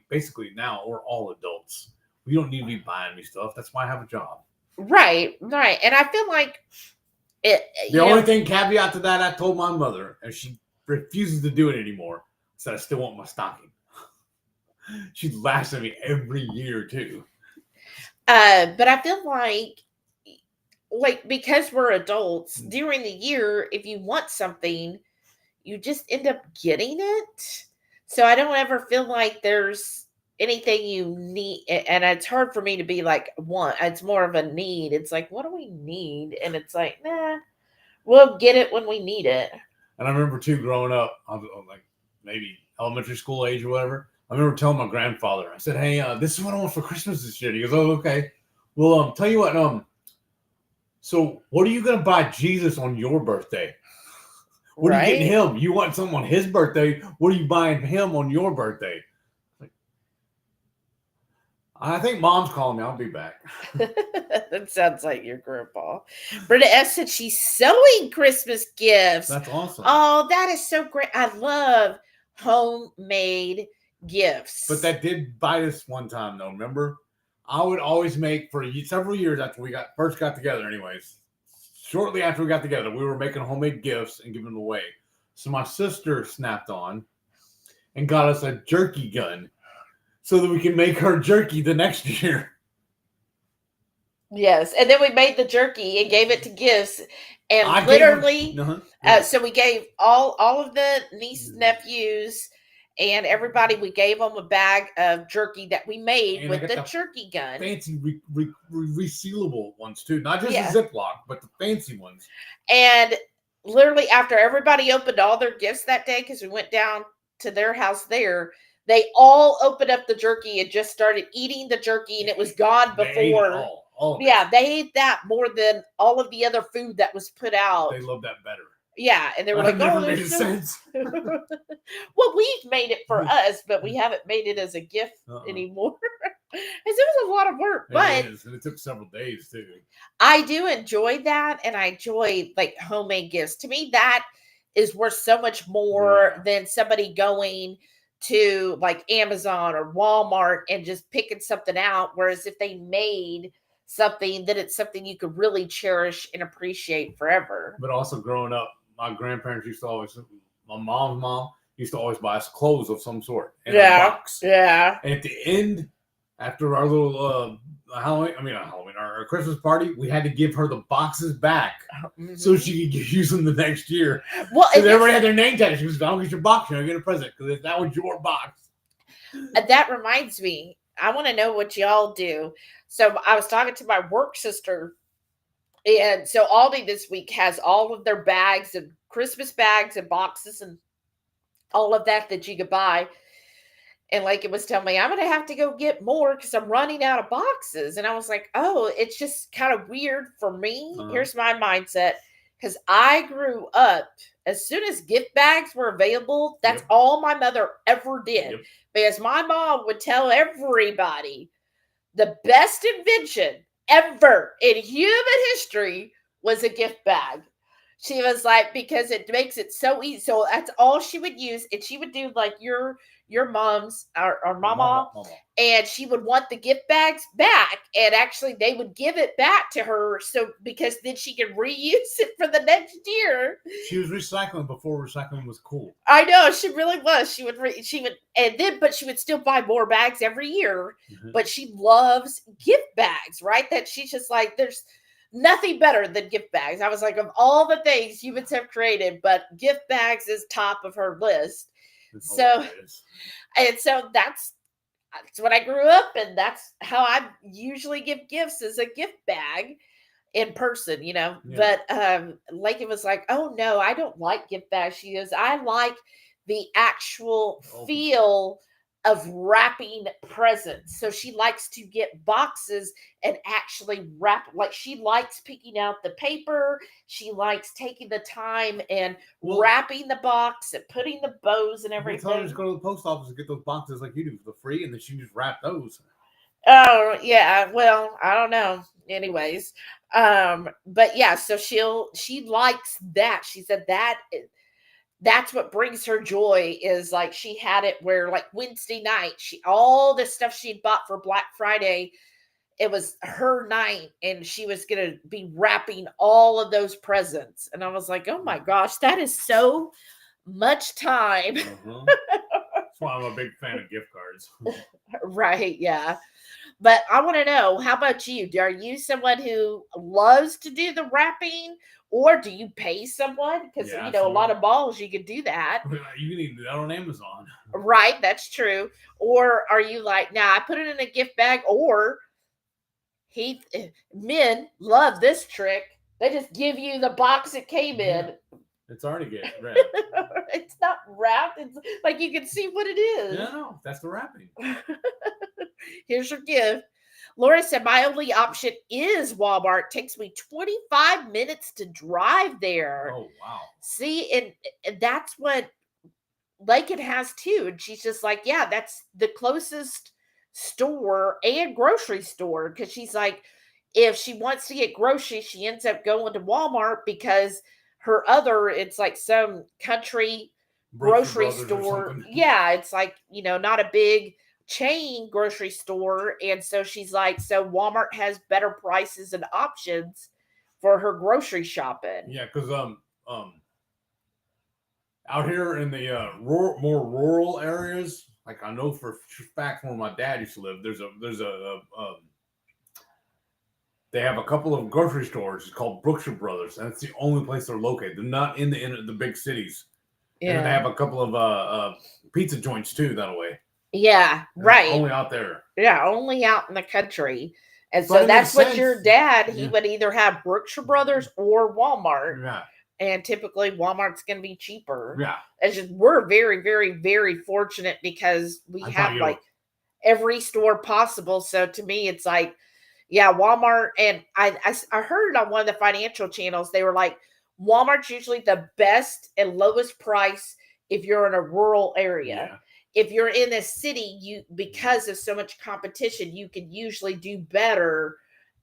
basically now we're all adults. We don't need to be buying me stuff. That's why I have a job." Right. Right. And I feel like it. The only thing caveat to that, I told my mother, and she refuses to do it anymore. I said, "I still want my stocking." She laughs at me every year too. But I feel like because we're adults during the year, if you want something, you just end up getting it. So I don't ever feel like there's anything you need, and it's hard for me to be like want. It's more of a need. It's like, what do we need? And it's like, nah, we'll get it when we need it. And I remember too, growing up, I was like maybe elementary school age or whatever. I remember telling my grandfather, I said, "Hey, this is what I want for Christmas this year." He goes, "Oh, okay. Well, tell you what, so what are you gonna buy Jesus on your birthday? What are you getting him? You want something on his birthday? What are you buying him on your birthday?" Like, I think Mom's calling me. I'll be back. That sounds like your grandpa. Brenda S said she's sewing Christmas gifts. That's awesome. Oh, that is so great. I love homemade gifts. But that did bite us one time, though. Remember? I would always make, for several years after we first got together anyways, shortly after we got together, we were making homemade gifts and giving them away. So my sister snapped on and got us a jerky gun so that we can make her jerky the next year. Yes, and then we made the jerky and gave it to gifts, and so we gave all of the nieces, nephews, and everybody. We gave them a bag of jerky that we made with the jerky gun. Fancy resealable ones too, not just a Ziploc, but the fancy ones. And literally, after everybody opened all their gifts that day, because we went down to their house there. They all opened up the jerky and just started eating the jerky, and it was gone before. They ate that more than all of the other food that was put out. They love that better. Yeah, and they were like, never made sense. Well, we've made it for us, but we haven't made it as a gift anymore. Because it was a lot of work. But and it took several days too. I do enjoy that, and I enjoy like homemade gifts. To me, that is worth so much more than somebody going to like Amazon or Walmart and just picking something out. Whereas if they made something, then it's something you could really cherish and appreciate forever. But also growing up, my grandparents used to always, my mom's mom used to always buy us clothes of some sort in a box. Yeah. And at the end, after our little our Christmas party, we had to give her the boxes back so she could use them the next year. Well, because everybody had their name tag. She goes, "I don't get your box, you're gonna get a present because that was your box." That reminds me, I want to know what y'all do. So I was talking to my work sister, and so Aldi this week has all of their bags and Christmas bags and boxes and all of that you could buy. And like it was telling me, I'm going to have to go get more because I'm running out of boxes. And I was like, oh, it's just kind of weird for me. Here's my mindset. Because I grew up, as soon as gift bags were available, that's all my mother ever did. Because my mom would tell everybody the best invention ever in human history was a gift bag. She was like, because it makes it so easy. So that's all she would use. And she would do like your mom's or mama. And she would want the gift bags back. And actually they would give it back to her. So because then she could reuse it for the next year. She was recycling before recycling was cool. I know, she really was. She would but she would still buy more bags every year. But she loves gift bags, right? That she's just like, there's nothing better than gift bags. I was like, of all the things humans have created, but gift bags is top of her list. So that's when I grew up, and that's how I usually give gifts, as a gift bag in person, But Lakin was like, oh no, I don't like gift bags. She goes, I like the actual feel of wrapping presents. So she likes to get boxes and actually wrap, like she likes picking out the paper. She likes taking the time and wrapping the box and putting the bows and everything. Tell her to go to the post office and get those boxes like you do for free, and then she just wrap those. Oh, yeah. Well, I don't know. Anyways, but yeah, so she likes that. She said that's what brings her joy is like she had it where like Wednesday night, she all the stuff she'd bought for Black Friday, it was her night and she was gonna be wrapping all of those presents. And I was like, oh my gosh, that is so much time. That's why I'm a big fan of gift cards. Right, yeah. But I want to know, how about you? Are you someone who loves to do the wrapping or do you pay someone? Because, Yeah, a lot absolutely. of malls you could do that. You can even do that on Amazon. Right, that's true. Or are you like, nah, I put it in a gift bag? Or men love this trick. They just give you the box it came Yeah. in. It's already get wrapped. It's not wrapped. It's like you can see what it is. Yeah, no, that's the wrapping. Here's your gift. Laura said, my only option is Walmart. It takes me 25 minutes to drive there. Oh, wow. See, and that's what Lakin has too. And she's just like, yeah, that's the closest store and grocery store. Because she's like, if she wants to get groceries, she ends up going to Walmart because her other, it's like some country Brooks grocery Brothers or store. something. Yeah, it's like, not a big chain grocery store. And so she's like, so Walmart has better prices and options for her grocery shopping. Yeah, because out here in the more rural areas, like I know for a fact where my dad used to live, they have a couple of grocery stores called Brooks Brothers, and it's the only place they're located. They're not in the big cities. And then they have a couple of pizza joints too that way. Yeah, right. Only out there. Yeah, only out in the country. And so that's what your dad, he would either have Brookshire Brothers or Walmart. Yeah. And typically Walmart's going to be cheaper. Yeah. It's just, we're very, very, very fortunate because we have like every store possible. So to me, it's like, yeah, Walmart. And I heard on one of the financial channels, they were like, Walmart's usually the best and lowest price if you're in a rural area. Yeah. If you're in a city, you, because of so much competition, you can usually do better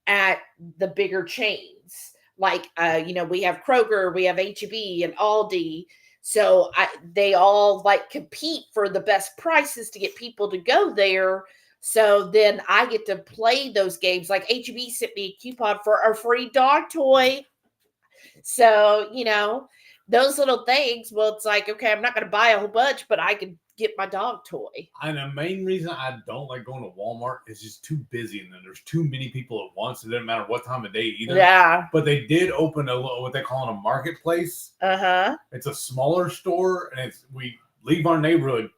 at the bigger chains. Like we have Kroger, we have HEB and Aldi. So they all like compete for the best prices to get people to go there. So then I get to play those games. Like HEB sent me a coupon for a free dog toy. So, those little things, well, it's like, okay, I'm not going to buy a whole bunch, but I can get my dog toy. And the main reason I don't like going to Walmart is just too busy, and then there's too many people at once. It doesn't matter what time of day either. Yeah. But they did open a little, what they call a marketplace. It's a smaller store, and we leave our neighborhood,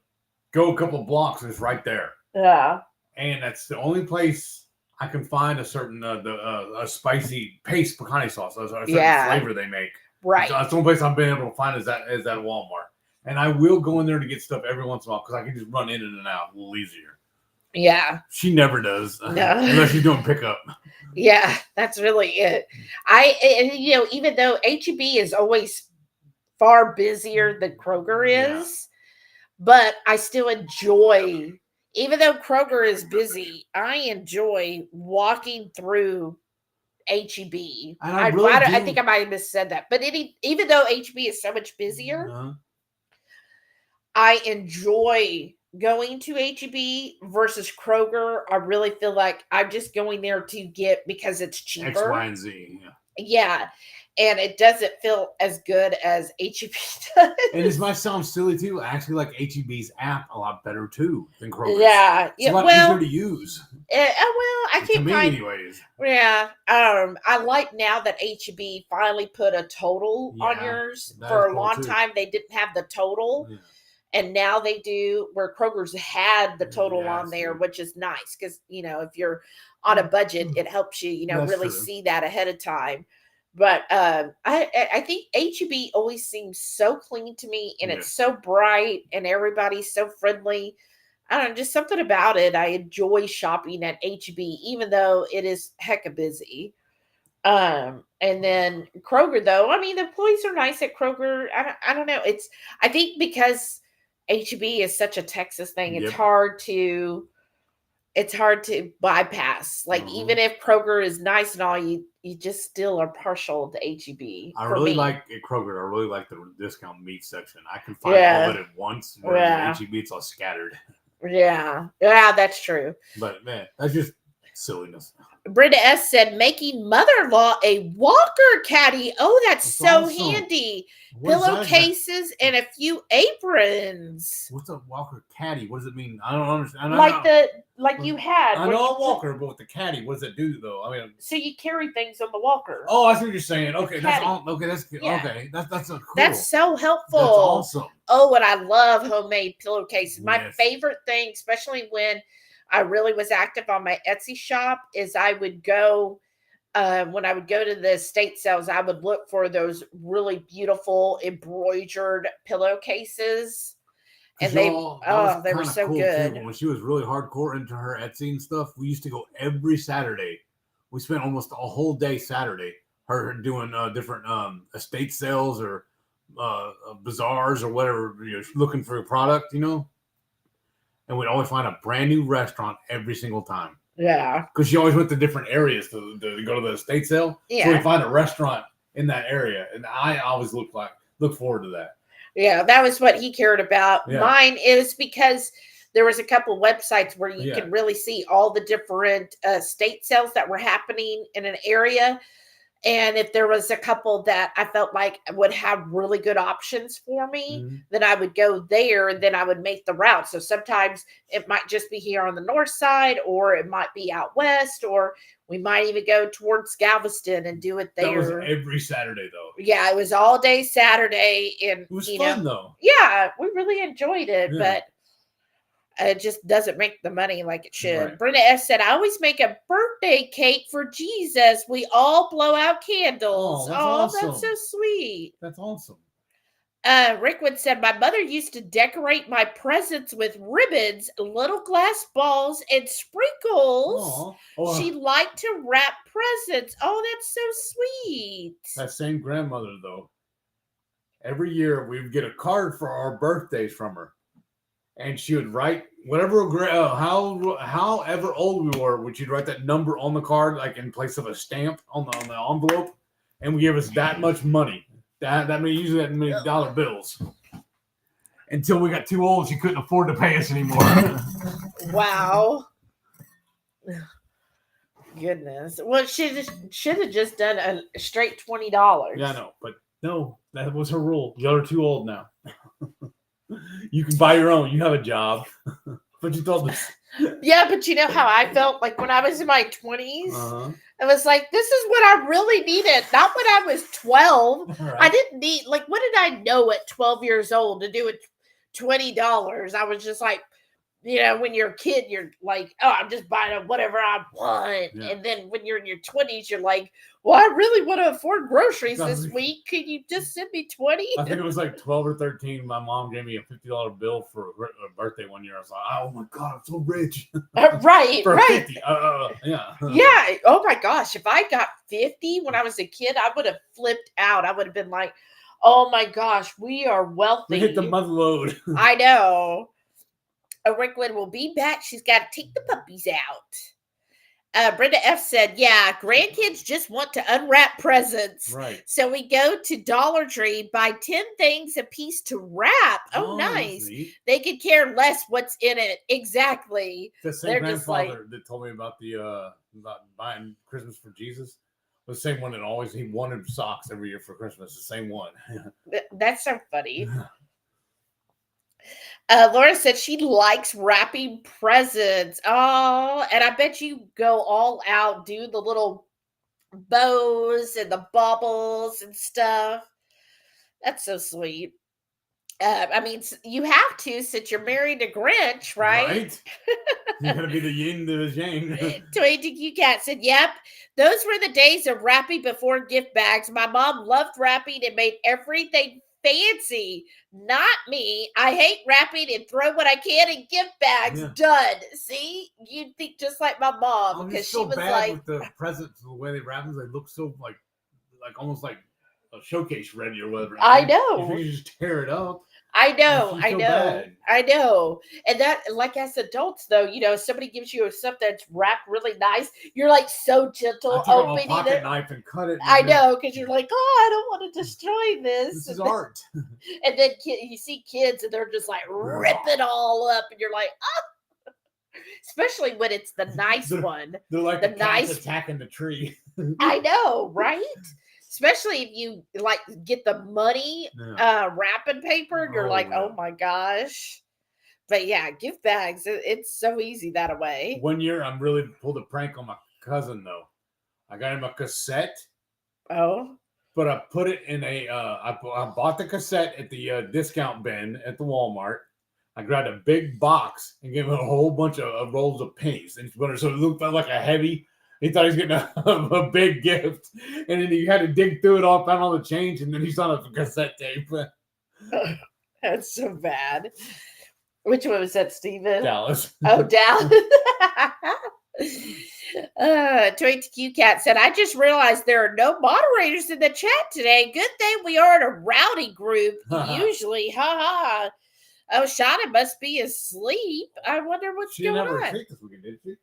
go a couple of blocks, and it's right there. Yeah. And that's the only place I can find a certain a spicy paste picante sauce, a certain flavor they make. Right. So that's the only place I've been able to find is that Walmart. And I will go in there to get stuff every once in a while because I can just run in and out a little easier. Yeah. She never does. No. Unless she's doing pickup. Yeah, that's really it. Even though HEB is always far busier than Kroger is, but I still enjoy, even though Kroger is busy, I enjoy walking through HEB. I think I might have missaid that. But even though HEB is so much busier, I enjoy going to HEB versus Kroger. I really feel like I'm just going there to get because it's cheaper. X, Y, and Z. Yeah. And it doesn't feel as good as HEB does. And this might sound silly too. I actually like HEB's app a lot better too than Kroger's. Yeah. It's a lot easier to use. I can't find. Anyways. Yeah. I like now that HEB finally put a total on yours. For a long time, they didn't have the total. Yeah. And now they do, where Kroger's had the total on there, which is nice because, if you're on a budget, it helps you, really see that ahead of time. But I think HEB always seems so clean to me, and it's so bright, and everybody's so friendly. I don't know, just something about it. I enjoy shopping at HEB, even though it is hecka busy. And then Kroger, though, I mean, the employees are nice at Kroger. I don't know. I think because HEB is such a Texas thing, it's hard to it's hard to bypass. Like even if Kroger is nice and all, you just still are partial to HEB. I for really me. like at Kroger. I really like the discount meat section. I can find all of it at once, whereas HEB it's all scattered. Yeah, that's true. But man, that's just silliness. Brenda S said, making mother-in-law a walker caddy. Oh, that's so awesome. handy. What Pillowcases and a few aprons. What's a walker caddy? What does it mean? I don't understand. Like you had. I know a walker, but with the caddy, what does it do though? I mean, so you carry things on the walker. Oh, I see what you're saying. Okay, caddy. that's all. Okay, that's good. Yeah. Okay, that's so cool. That's so helpful. That's awesome. Oh, and I love homemade pillowcases. My favorite thing, especially when I really was active on my Etsy shop, is I would go when I would go to the estate sales, I would look for those really beautiful embroidered pillowcases. And they were so cool good. Too. When she was really hardcore into her Etsy and stuff, we used to go every Saturday. We spent almost a whole day Saturday her doing different estate sales or bazaars or whatever, looking for a product, and we'd always find a brand new restaurant every single time. Yeah, because she always went to different areas to go to the estate sale. Yeah, so we find a restaurant in that area, and I always look forward to that. Yeah, that was what he cared about. Yeah. Mine is because there was a couple websites where you can really see all the different estate sales that were happening in an area. And if there was a couple that I felt like would have really good options for me, then I would go there and then I would make the route. So sometimes it might just be here on the north side, or it might be out west, or we might even go towards Galveston and do it there. That was every Saturday, though. Yeah, it was all day Saturday. And it was fun, though. Yeah, we really enjoyed it, but it just doesn't make the money like it should. Right. Brenda S said, I always make a birthday cake for Jesus. We all blow out candles. Awesome. That's so sweet. That's awesome. Rickwood said, my mother used to decorate my presents with ribbons, little glass balls, and sprinkles. She liked to wrap presents. Oh, that's so sweet. That same grandmother, though. Every year we would get a card for our birthdays from her. And she would write whatever, however old we were, she'd write that number on the card, like in place of a stamp on the envelope, and would give us that much money, usually that many dollar bills. Until we got too old, she couldn't afford to pay us anymore. Wow. Goodness. Well, she should have just done a straight $20. Yeah, I know, but no, that was her rule. Y'all are too old now. You can buy your own. You have a job. But you told us. Yeah, but you know how I felt like when I was in my 20s? I was like, this is what I really needed. Not when I was 12. Right. I didn't need, what did I know at 12 years old to do it $20? I was just like, when you're a kid, you're like, oh, I'm just buying whatever I want. Yeah. And then when you're in your 20s, you're like, well, I really want to afford groceries this week. Could you just send me 20? I think it was like 12 or 13. My mom gave me a $50 bill for a birthday one year. I was like, oh my God, I'm so rich. Right, for right. 50. Yeah. Yeah. Oh my gosh. If I got 50 when I was a kid, I would have flipped out. I would have been like, oh my gosh, we are wealthy. We hit the mother load. I know. Rickwood will be back. She's got to take the puppies out. Brenda F said, yeah, grandkids just want to unwrap presents. Right. So we go to Dollar Tree, buy 10 things a piece to wrap. Oh, nice. They could care less what's in it. Exactly. The same grandfather that told me about about buying Christmas for Jesus. The same one that he wanted socks every year for Christmas. The same one. That's so funny. Laura said she likes wrapping presents. Oh, and I bet you go all out, do the little bows and the baubles and stuff. That's so sweet. I mean, you have to since you're married to Grinch, right? Right. You're going to be the yin to the yang. Toy Cat said, yep. Those were the days of wrapping before gift bags. My mom loved wrapping and made everything fancy. Not me. I hate wrapping and throw what I can in gift bags. Yeah. Done. See, you think just like my mom because she was like with the presents, the way they wrap them, they look so like almost like a showcase ready or whatever. I know. You just tear it up. I know, You I feel know, bad. I know. And that, like as adults, though, somebody gives you stuff that's wrapped really nice. You're like so I gentle took out my opening pocket it. knife and cut it, I and then know, because you're like, oh, I don't want to destroy this. this is art. And then you see kids and they're just like rip it all up, and you're like, oh, especially when it's the nice one. They're like The the cats nice, attacking the tree. I know, right? Especially if you like get the money Yeah. wrapping paper, you're Oh like, yeah. oh my gosh. But yeah, gift bags, it's so easy that way. One year, I'm really pulled a prank on my cousin though. I got him a cassette, Oh, but I put it in a. I bought the cassette at the discount bin at the Walmart. I grabbed a big box and gave him a whole bunch of rolls of pennies, and so it looked like a heavy. He thought he was getting a big gift, and then he had to dig through it all, found all the change, and then he's on a cassette tape. that's so bad. Which one was that, Steven? Dallas. Oh, Dallas. 22Q Cat said, I just realized there are no moderators in the chat today. Good thing we are in a rowdy group. Usually, haha. Oh, Shauna must be asleep. I wonder what's She going didn't have a on. retreat this weekend, did she?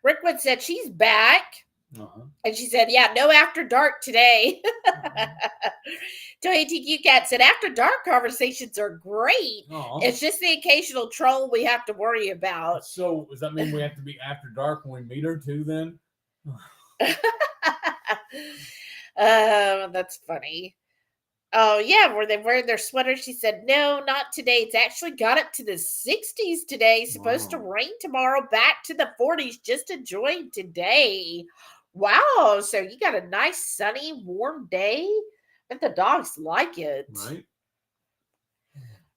Rickwood said she's back. Uh-huh. And she said, yeah, no after dark today. 22Q Cat said, after dark conversations are great. It's just the occasional troll we have to worry about. So does that mean we have to be after dark when we meet her too then? That's funny. Oh, yeah, were they wearing their sweaters? She said, no, not today. It's actually got up to the 60s today. Supposed to rain tomorrow, back to the 40s. Just enjoying today. Wow, so you got a nice, sunny, warm day? But the dogs like it. Right.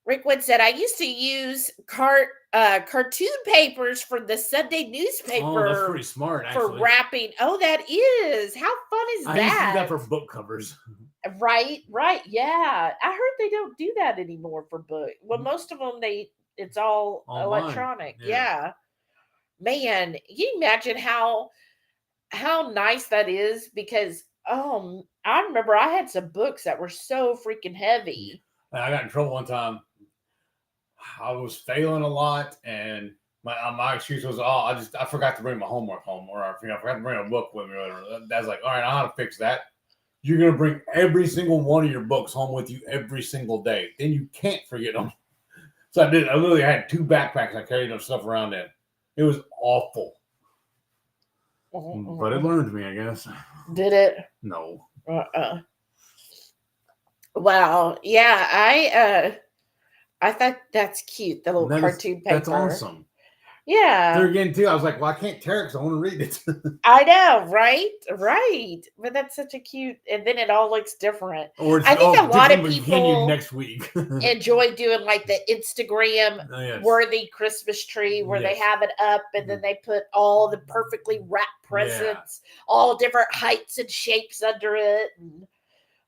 Rickwood said, I used to use cartoon papers for the Sunday newspaper. Oh, that's pretty smart, actually. For wrapping. Oh, that is. How fun is that? I used to do that for book covers. Right, yeah. I heard they don't do that anymore for book. Well, most of them it's all online. Electronic. Yeah. Man, can you imagine how nice that is? Because I remember I had some books that were so freaking heavy. I got in trouble one time. I was failing a lot, and my excuse was, I forgot to bring my homework home, or I forgot to bring a book with me. Dad's like, all right, I know how to fix that. You're going to bring every single one of your books home with you every single day. Then you can't forget them. So I did. I literally had 2 backpacks I carried them stuff around in. It was awful. But it learned me, I guess. Did it? No. Wow. Yeah, I thought that's cute, the little cartoon paper. That's awesome. Yeah. There again, too, I was like, well, I can't tear it because I want to read it. I know, right? But that's such a cute, and then it all looks different. I think a lot of people next week enjoy doing like the Instagram worthy Christmas tree where they have it up and then they put all the perfectly wrapped presents, all different heights and shapes under it.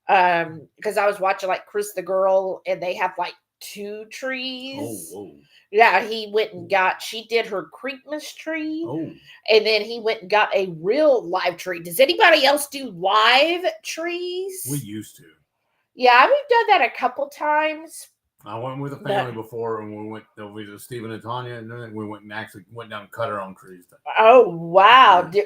And because I was watching like Chris the Girl, and they have like 2 trees. Oh. Yeah, he went and she did her Christmas tree. Oh. And then he went and got a real live tree. Does anybody else do live trees? We used to. Yeah, we've done that a couple times. I went with a family before, and we went to Stephen and Tanya, and then we went down and cut our own trees. Oh, wow. Did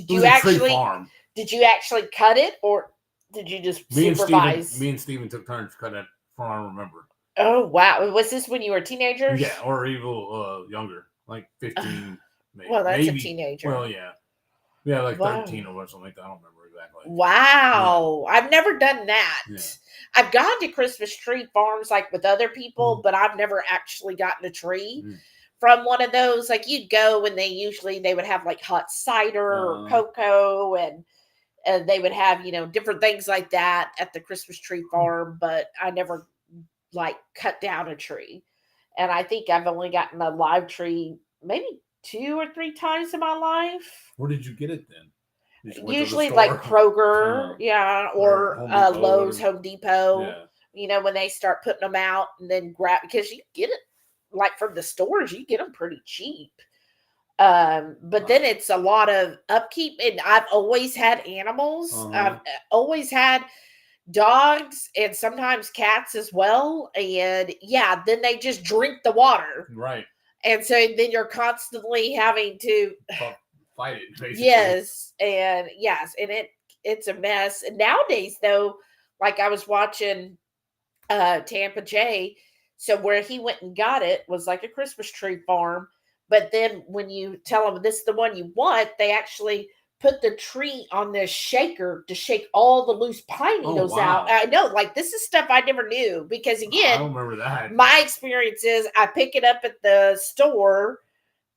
you actually tree farm. Did you actually cut it, or did you just supervise? Me and Stephen took turns cutting it, from what I remember. Oh, wow. Was this when you were teenagers? Yeah, or even younger, like 15. Maybe. Well, that's a teenager. Well, yeah. Yeah, like 13 or something like that. I don't remember exactly. Wow. Yeah. I've never done that. Yeah. I've gone to Christmas tree farms like with other people, but I've never actually gotten a tree from one of those. Like you'd go and they would have like hot cider or cocoa and they would have, different things like that at the Christmas tree farm, but I never like cut down a tree. And I think I've only gotten a live tree maybe 2 or 3 times in my life. Where did you get it then? Usually like Kroger, or Lowe's, Home Depot. Yeah. When they start putting them out and then grab, because you get it like from the stores, you get them pretty cheap. But then it's a lot of upkeep, and I've always had animals. I've always had dogs and sometimes cats as well. And yeah, then they just drink the water. Right. And so then you're constantly having to fight it, basically. Yes, and it's a mess. And nowadays though, like I was watching Tampa J, so where he went and got it was like a Christmas tree farm. But then when you tell them this is the one you want, they actually put the tree on this shaker to shake all the loose pine needles out. I know, like this is stuff I never knew because again, I don't remember that. My experience is I pick it up at the store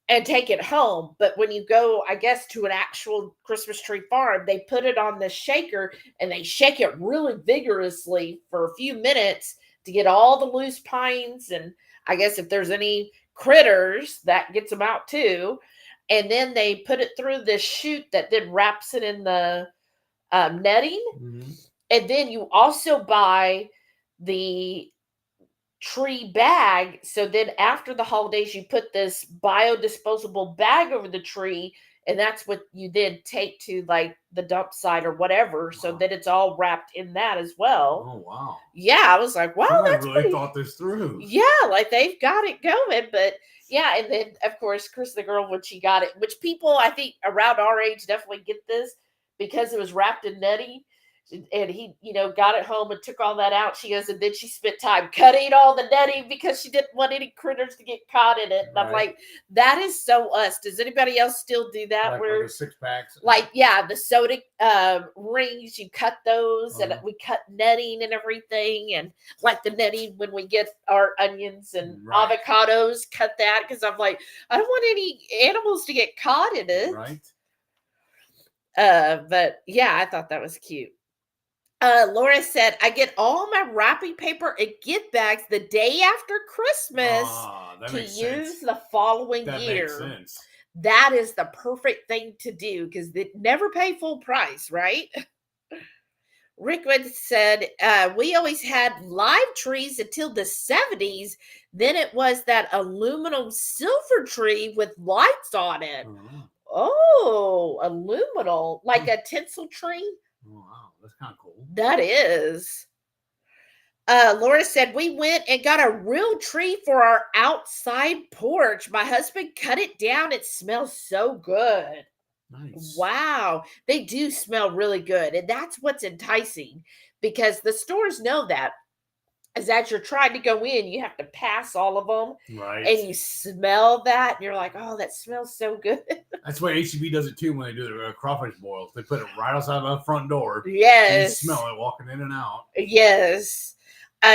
and take it home. But when you go, I guess, to an actual Christmas tree farm, they put it on the shaker and they shake it really vigorously for a few minutes to get all the loose pines. And I guess if there's any critters, that gets them out too. And then they put it through this chute that then wraps it in the netting. Mm-hmm. And then you also buy the tree bag. So then after the holidays, you put this biodisposable bag over the tree, and that's what you then take to like the dump site or whatever. Wow. So that it's all wrapped in that as well. Oh wow! Yeah, I was like, wow, that's really thought this through. Yeah, like they've got it going, but yeah, and then of course, Chris the girl when she got it, which people I think around our age definitely get this because it was wrapped in netting. And he, got it home and took all that out. She goes, and then she spent time cutting all the netting because she didn't want any critters to get caught in it. And right. I'm like, that is so us. Does anybody else still do that? Like the 6-packs? The soda rings, you cut those, and we cut netting and everything. And like the netting when we get our onions and avocados, cut that because I'm like, I don't want any animals to get caught in it. Right. But yeah, I thought that was cute. Laura said, I get all my wrapping paper and gift bags the day after Christmas to use the following year. Makes sense. That is the perfect thing to do because they never pay full price, right? Rickwood said, we always had live trees until the 70s. Then it was that aluminum silver tree with lights on it. Oh, aluminum, like a tinsel tree. Oh, wow, that's kind of cool. That is. Laura said, we went and got a real tree for our outside porch. My husband cut it down. It smells so good. Nice. Wow. They do smell really good. And that's what's enticing because the stores know that. As you're trying to go in, you have to pass all of them. Right. And you smell that. And you're like, oh, that smells so good. That's why HEB does it too when they do the crawfish boils. They put it right outside the front door. Yes. And you smell it walking in and out. Yes.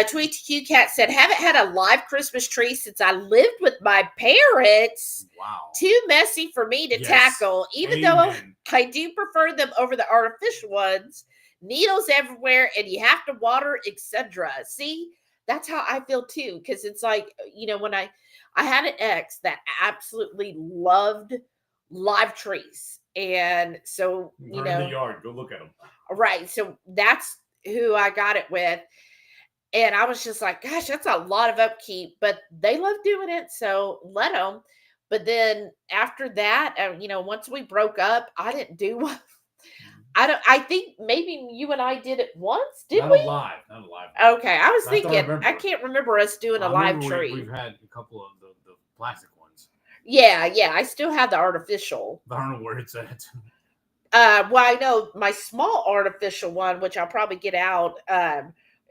Tweet Q Cat said, haven't had a live Christmas tree since I lived with my parents. Wow. Too messy for me to tackle. Even though I do prefer them over the artificial ones. Needles everywhere and you have to water, etc. See, that's how I feel too. Because it's like, when I had an ex that absolutely loved live trees. And so, in the yard, go look at them. Right. So that's who I got it with. And I was just like, gosh, that's a lot of upkeep, but they love doing it. So let them. But then after that, once we broke up, I didn't do one. I think maybe you and I did it once, did we? Not alive. Okay, I was thinking, I can't remember us doing a live tree. We've had a couple of the plastic ones. Yeah, I still have the artificial. I don't know where it's at. Well, I know my small artificial one, which I'll probably get out,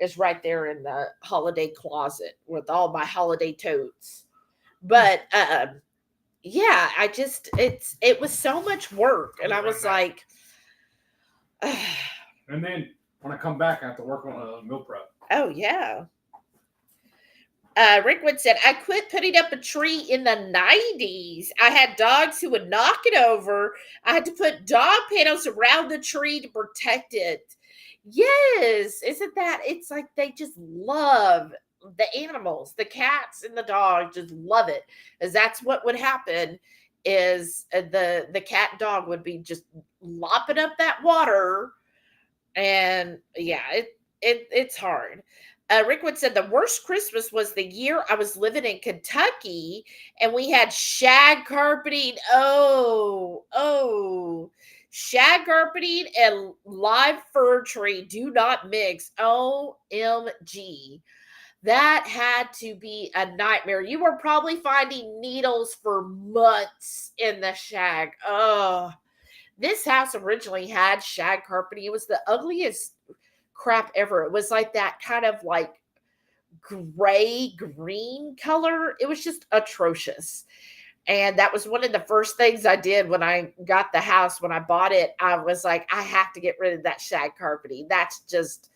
is right there in the holiday closet with all my holiday totes. But yeah, it was so much work, and I was like. And then when I come back, I have to work on meal prep. Oh, yeah. Rickwood said, I quit putting up a tree in the 90s. I had dogs who would knock it over. I had to put dog panels around the tree to protect it. Yes. Isn't that? It's like they just love the animals. The cats and the dogs just love it. As that's what would happen. Is the cat and dog would be just lopping up that water, and yeah, it's hard. Rickwood said the worst Christmas was the year I was living in Kentucky, and we had shag carpeting. Oh, Shag carpeting and live fir tree do not mix. OMG. That had to be a nightmare. You were probably finding needles for months in the shag. Oh, this house originally had shag carpeting. It was the ugliest crap ever. It was like that kind of like gray green color. It was just atrocious. And that was one of the first things I did when I got the house. When I bought it, I was like, I have to get rid of that shag carpeting. That's just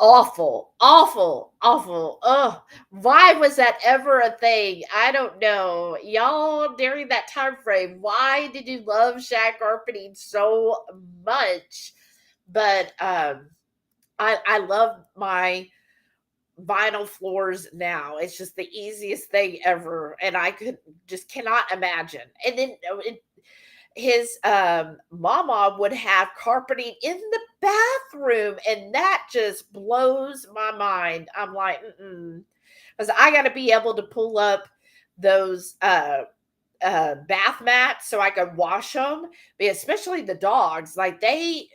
awful, awful, awful. Oh, why was that ever a thing? I don't know. Y'all, during that time frame, why did you love shag carpeting so much? But I love my vinyl floors now. It's just the easiest thing ever, and I cannot imagine. And then his mama would have carpeting in the bathroom, and that just blows my mind. I'm like, because I got to be able to pull up those bath mats so I can wash them, but especially the dogs, like they,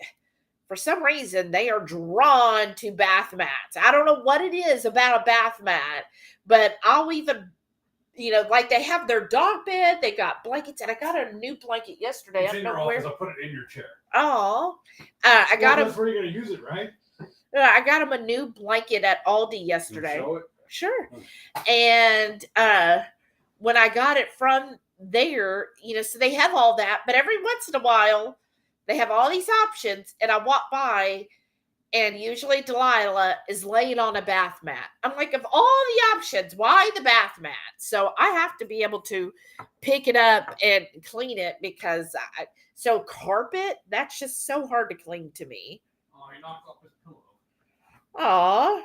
for some reason, they are drawn to bath mats. I don't know what it is about a bath mat, but I'll even, like they have their dog bed, they got blankets, and I got a new blanket yesterday. It's I in don't your know office. where. I'll put it in your chair. Oh, I got That's him. where you're going to use it, right? I got him a new blanket at Aldi yesterday. Show it. Sure. And when I got it from there, so they have all that, but every once in a while, they have all these options, and I walk by, and usually Delilah is laying on a bath mat. I'm like, of all the options, why the bath mat? So I have to be able to pick it up and clean it because so carpet, that's just so hard to clean to me. Oh, he knocked off his pillow. Aw.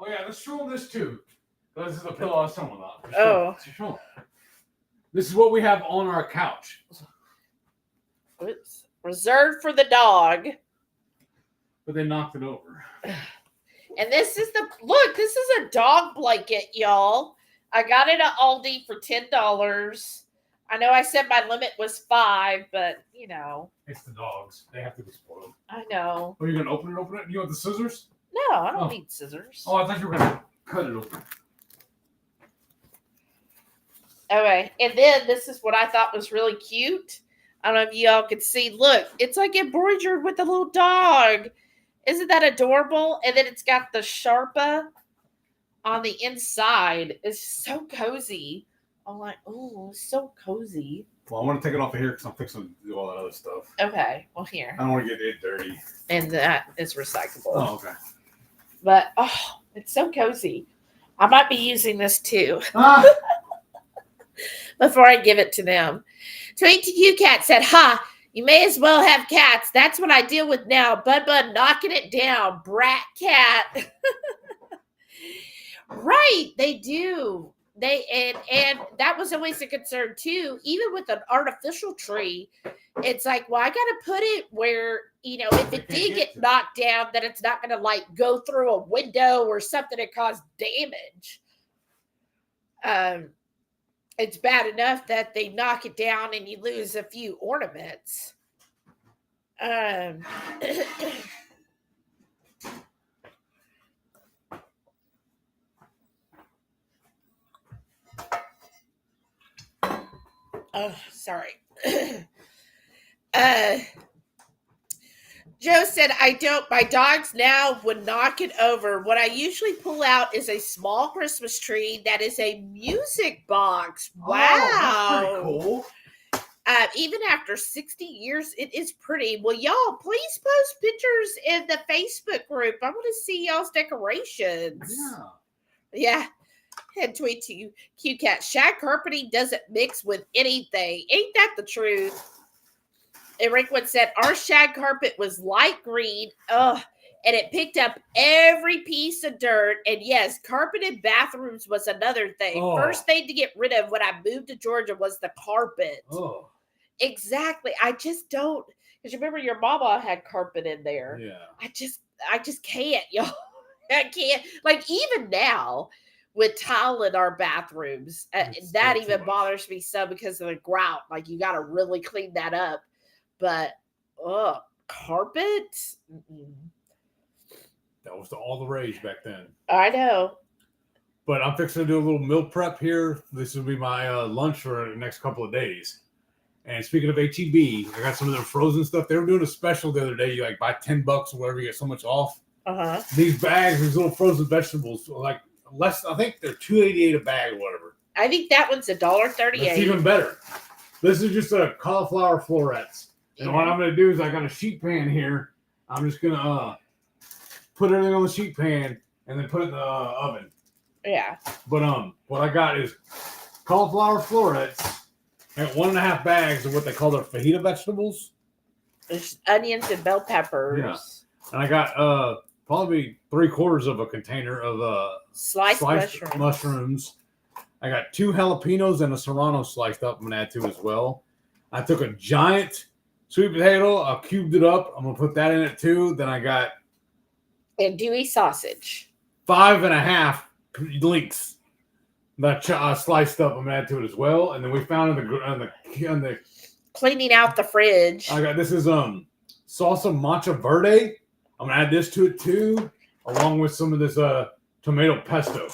Oh, yeah, let's show him this too. This is the pillow I was talking about. Show him. This is what we have on our couch. It's reserved for the dog. But they knocked it over. And this is this is a dog blanket, y'all. I got it at Aldi for $10. I know I said my limit was $5, but It's the dogs. They have to be spoiled. I know. Are you gonna open it? You want the scissors? No, I don't need scissors. Oh, I thought you were gonna cut it open. Okay, and then this is what I thought was really cute. I don't know if y'all could see. Look, it's like embroidered with a little dog. Isn't that adorable? And then it's got the Sharpa on the inside. It's so cozy. I'm like, oh, so cozy. Well, I want to take it off of here because I'm fixing to do all that other stuff. Okay, well, here. I don't want to get it dirty. And that is recyclable. Oh, okay. But, it's so cozy. I might be using this too. Before I give it to them. Tweet to you, Cat said, ha, you may as well have cats. That's what I deal with now. Bud knocking it down. Brat cat. Right, they do. And that was always a concern too. Even with an artificial tree, it's like, well, I gotta put it where, if it did get knocked down, that it's not gonna like go through a window or something and cause damage. It's bad enough that they knock it down and you lose a few ornaments. Oh, sorry. Joe said, my dogs now would knock it over. What I usually pull out is a small Christmas tree that is a music box. Wow. Oh, that's pretty cool. Even after 60 years, it is pretty. Well, y'all, please post pictures in the Facebook group. I want to see y'all's decorations. Yeah. Head tweet to you, QCat. Shag carpeting doesn't mix with anything. Ain't that the truth? And Rickwood said, our shag carpet was light green. And it picked up every piece of dirt. And yes, carpeted bathrooms was another thing. Oh. First thing to get rid of when I moved to Georgia was the carpet. Oh. Exactly. I just don't, because you remember your mama had carpet in there. Yeah. I just can't, y'all. I can't. Like, even now, with tile in our bathrooms, that even bothers me some because of the grout. Like, you got to really clean that up. But carpet? Mm-mm. That was all the rage back then. I know. But I'm fixing to do a little meal prep here. This will be my lunch for the next couple of days. And speaking of HEB, I got some of their frozen stuff. They were doing a special the other day. You like buy $10 or whatever, you get so much off. These bags, these little frozen vegetables, like less. I think they're $2.88 a bag or whatever. I think that one's $1.38. It's even better. This is just a cauliflower florets. And what I'm going to do is I got a sheet pan here. I'm just going to put everything on the sheet pan and then put it in the oven. Yeah. But what I got is cauliflower florets and 1.5 bags of what they call their fajita vegetables. There's onions and bell peppers. Yeah. And I got probably 3/4 of a container of sliced mushrooms. I got 2 jalapenos and a serrano sliced up. I'm gonna add to as well. I took a giant sweet potato. I cubed it up. I'm gonna put that in it too. Then I got andouille sausage. 5.5 links that I sliced up. I'm gonna add to it as well. And then we found on the cleaning out the fridge. I got this is salsa matcha verde. I'm gonna add this to it too, along with some of this tomato pesto.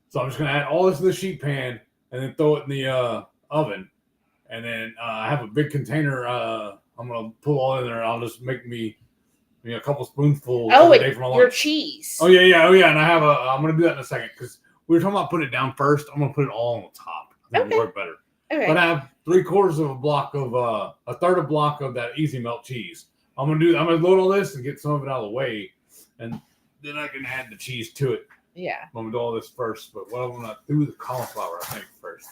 So I'm just gonna add all this to the sheet pan and then throw it in the oven. And then I have a big container. I'm gonna pull all in there. I'll just make me a couple spoonfuls every day for my lunch. Your cheese. Oh yeah. And I'm gonna do that in a second because we were talking about putting it down first. I'm gonna put it all on the top. I think it'll work better. Okay. But I have 3/4 of a block of a third of a block of that easy melt cheese. I'm gonna load all this and get some of it out of the way, and then I can add the cheese to it. Yeah. I'm gonna do all this first, but what I'm gonna do the cauliflower, I think, first.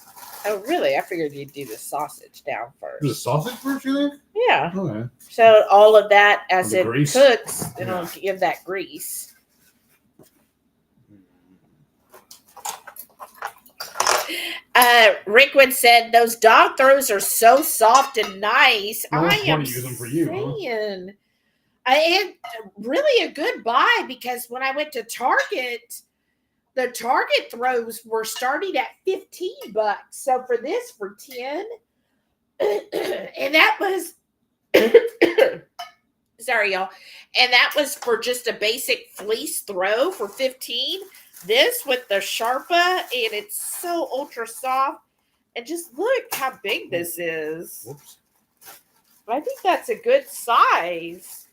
Oh, really? I figured you'd do the sausage down first. Do the sausage first, you think? Yeah. Okay. So all of that, as it grease. cooks, it'll give that grease. Rickwood said those dog throws are so soft and nice. I am use them for you, saying, I had really a good buy because when I went to Target, the Target throws were starting at $15. So for this, for 10, and that was sorry, y'all, and that was for just a basic fleece throw for 15. This with the Sharpa, and it's so ultra soft. And just look how big this is. Whoops. I think that's a good size.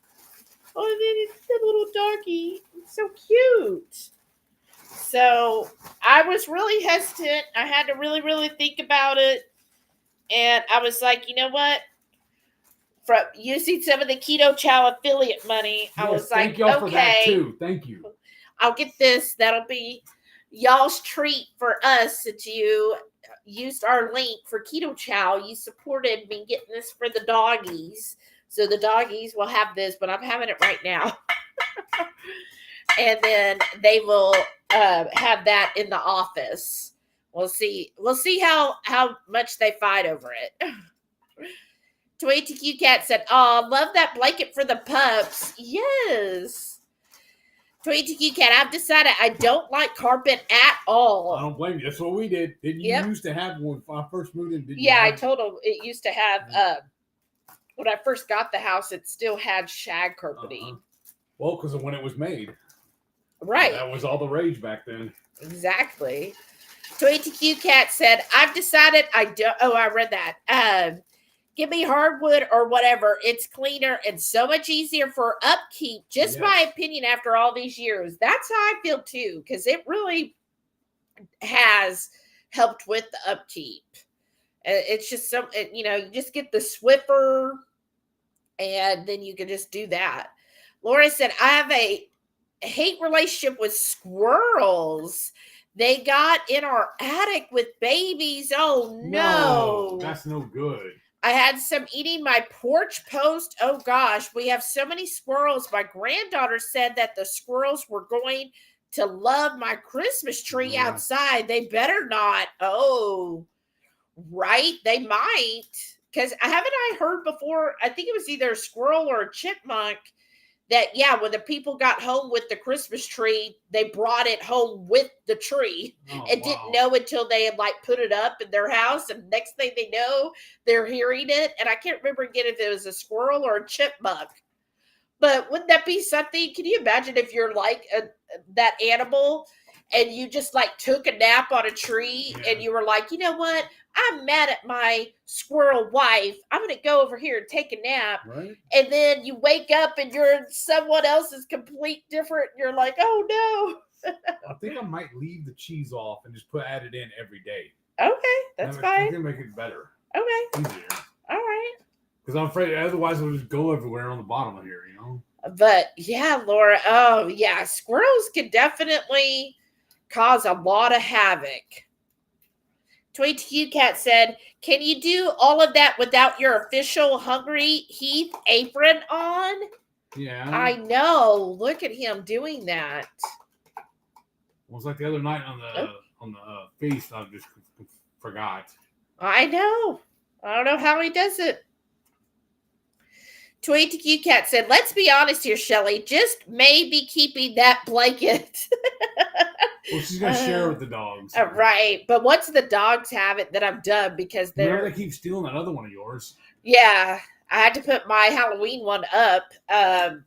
Oh, and then it's the little doggy. It's so cute. So I was really hesitant. I had to really, really think about it. And I was like, you know what? From using some of the Keto Chow affiliate money, I was like, thank y'all for that okay, too. Thank you. I'll get this. That'll be y'all's treat for us since you used our link for Keto Chow. You supported me getting this for the doggies. So the doggies will have this, but I'm having it right now. And then they will have that in the office. We'll see. We'll see how much they fight over it. Toy TQ Cat said, "Oh, love that blanket for the pups." Yes. Toy TQ Cat, I've decided I don't like carpet at all. I don't blame you. That's what we did. Didn't you used to have when I first moved in? I told them it used to have. When I first got the house, it still had shag carpeting. Well, because of when it was made. Right. That was all the rage back then. Exactly. Toy TQ Cat said, I've decided I don't. Oh, I read that. Give me hardwood or whatever. It's cleaner and so much easier for upkeep. Just my opinion after all these years. That's how I feel too, because it really has helped with the upkeep. It's just you just get the Swiffer and then you can just do that. Laura said, I have a hate relationship with squirrels. They got in our attic with babies. Oh, no. That's no good. I had some eating my porch post. Oh, gosh. We have so many squirrels. My granddaughter said that the squirrels were going to love my Christmas tree outside. They better not. Oh, right. They might. Because haven't I heard before? I think it was either a squirrel or a chipmunk that, yeah, when the people got home with the Christmas tree, they brought it home with the tree and didn't know until they had like put it up in their house. And next thing they know, they're hearing it. And I can't remember again if it was a squirrel or a chipmunk. But wouldn't that be something? Can you imagine if you're like that animal and you just like took a nap on a tree and you were like, you know what? I'm mad at my squirrel wife. I'm going to go over here and take a nap. Right. And then you wake up and you're in someone else's complete different. You're like, oh no. I think I might leave the cheese off and just add it in every day. Okay, that's fine. I can make it better. Okay. Easier. All right. Because I'm afraid otherwise it'll just go everywhere on the bottom of here, you know? But yeah, Laura, oh yeah, squirrels can definitely cause a lot of havoc. Tweet Cat said, can you do all of that without your official Hungry Heath apron on? Yeah. I know. Look at him doing that. Well, it was like the other night on the feast, I just forgot. I know. I don't know how he does it. Tweet Cat said, let's be honest here, Shelly. Just maybe keeping that blanket. Well, she's going to share with the dogs. Right. But once the dogs have it, then I'm done because they keep stealing that other one of yours. Yeah. I had to put my Halloween one up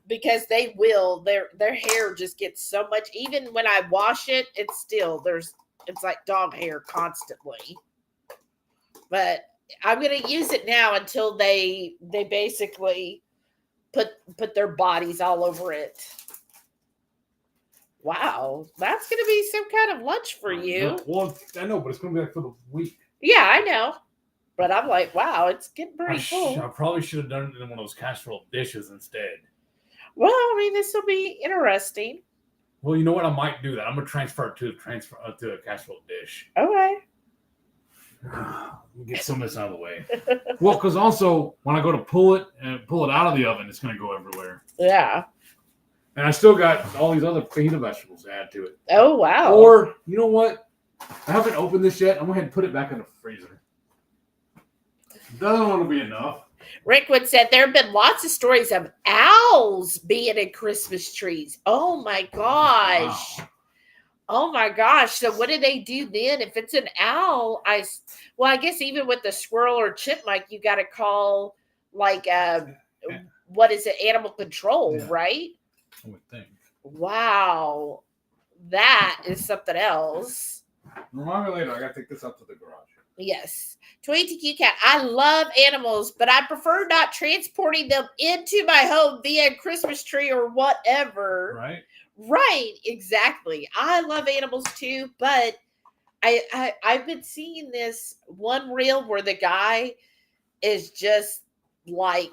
because they will. Their hair just gets so much. Even when I wash it, it's like dog hair constantly. But I'm going to use it now until they basically put their bodies all over it. Wow, that's going to be some kind of lunch for you. Well, I know, but it's going to be like for the week. Yeah, I know. But I'm like, wow, it's getting pretty full. I probably should have done it in one of those casserole dishes instead. Well, I mean, this will be interesting. Well, you know what? I might do that. I'm going to transfer it to a casserole dish. Okay. Get some of this out of the way. Well, because also when I go to pull it out of the oven, it's going to go everywhere. Yeah. And I still got all these other fajita vegetables to add to it. Oh, wow. Or, you know what? I haven't opened this yet. I'm going to go ahead and put it back in the freezer. Doesn't want to be enough. Rickwood said there have been lots of stories of owls being in Christmas trees. Oh, my gosh. Wow. Oh, my gosh. So what do they do then? If it's an owl, I guess even with the squirrel or chipmunk, you got to call, like, what is it, animal control, right? I would think. Wow. That is something else. Remind me later. I got to take this up to the garage. Yes. Tweety Cat, I love animals, but I prefer not transporting them into my home via Christmas tree or whatever. Right. Right. Exactly. I love animals too, but I've been seeing this one reel where the guy is just like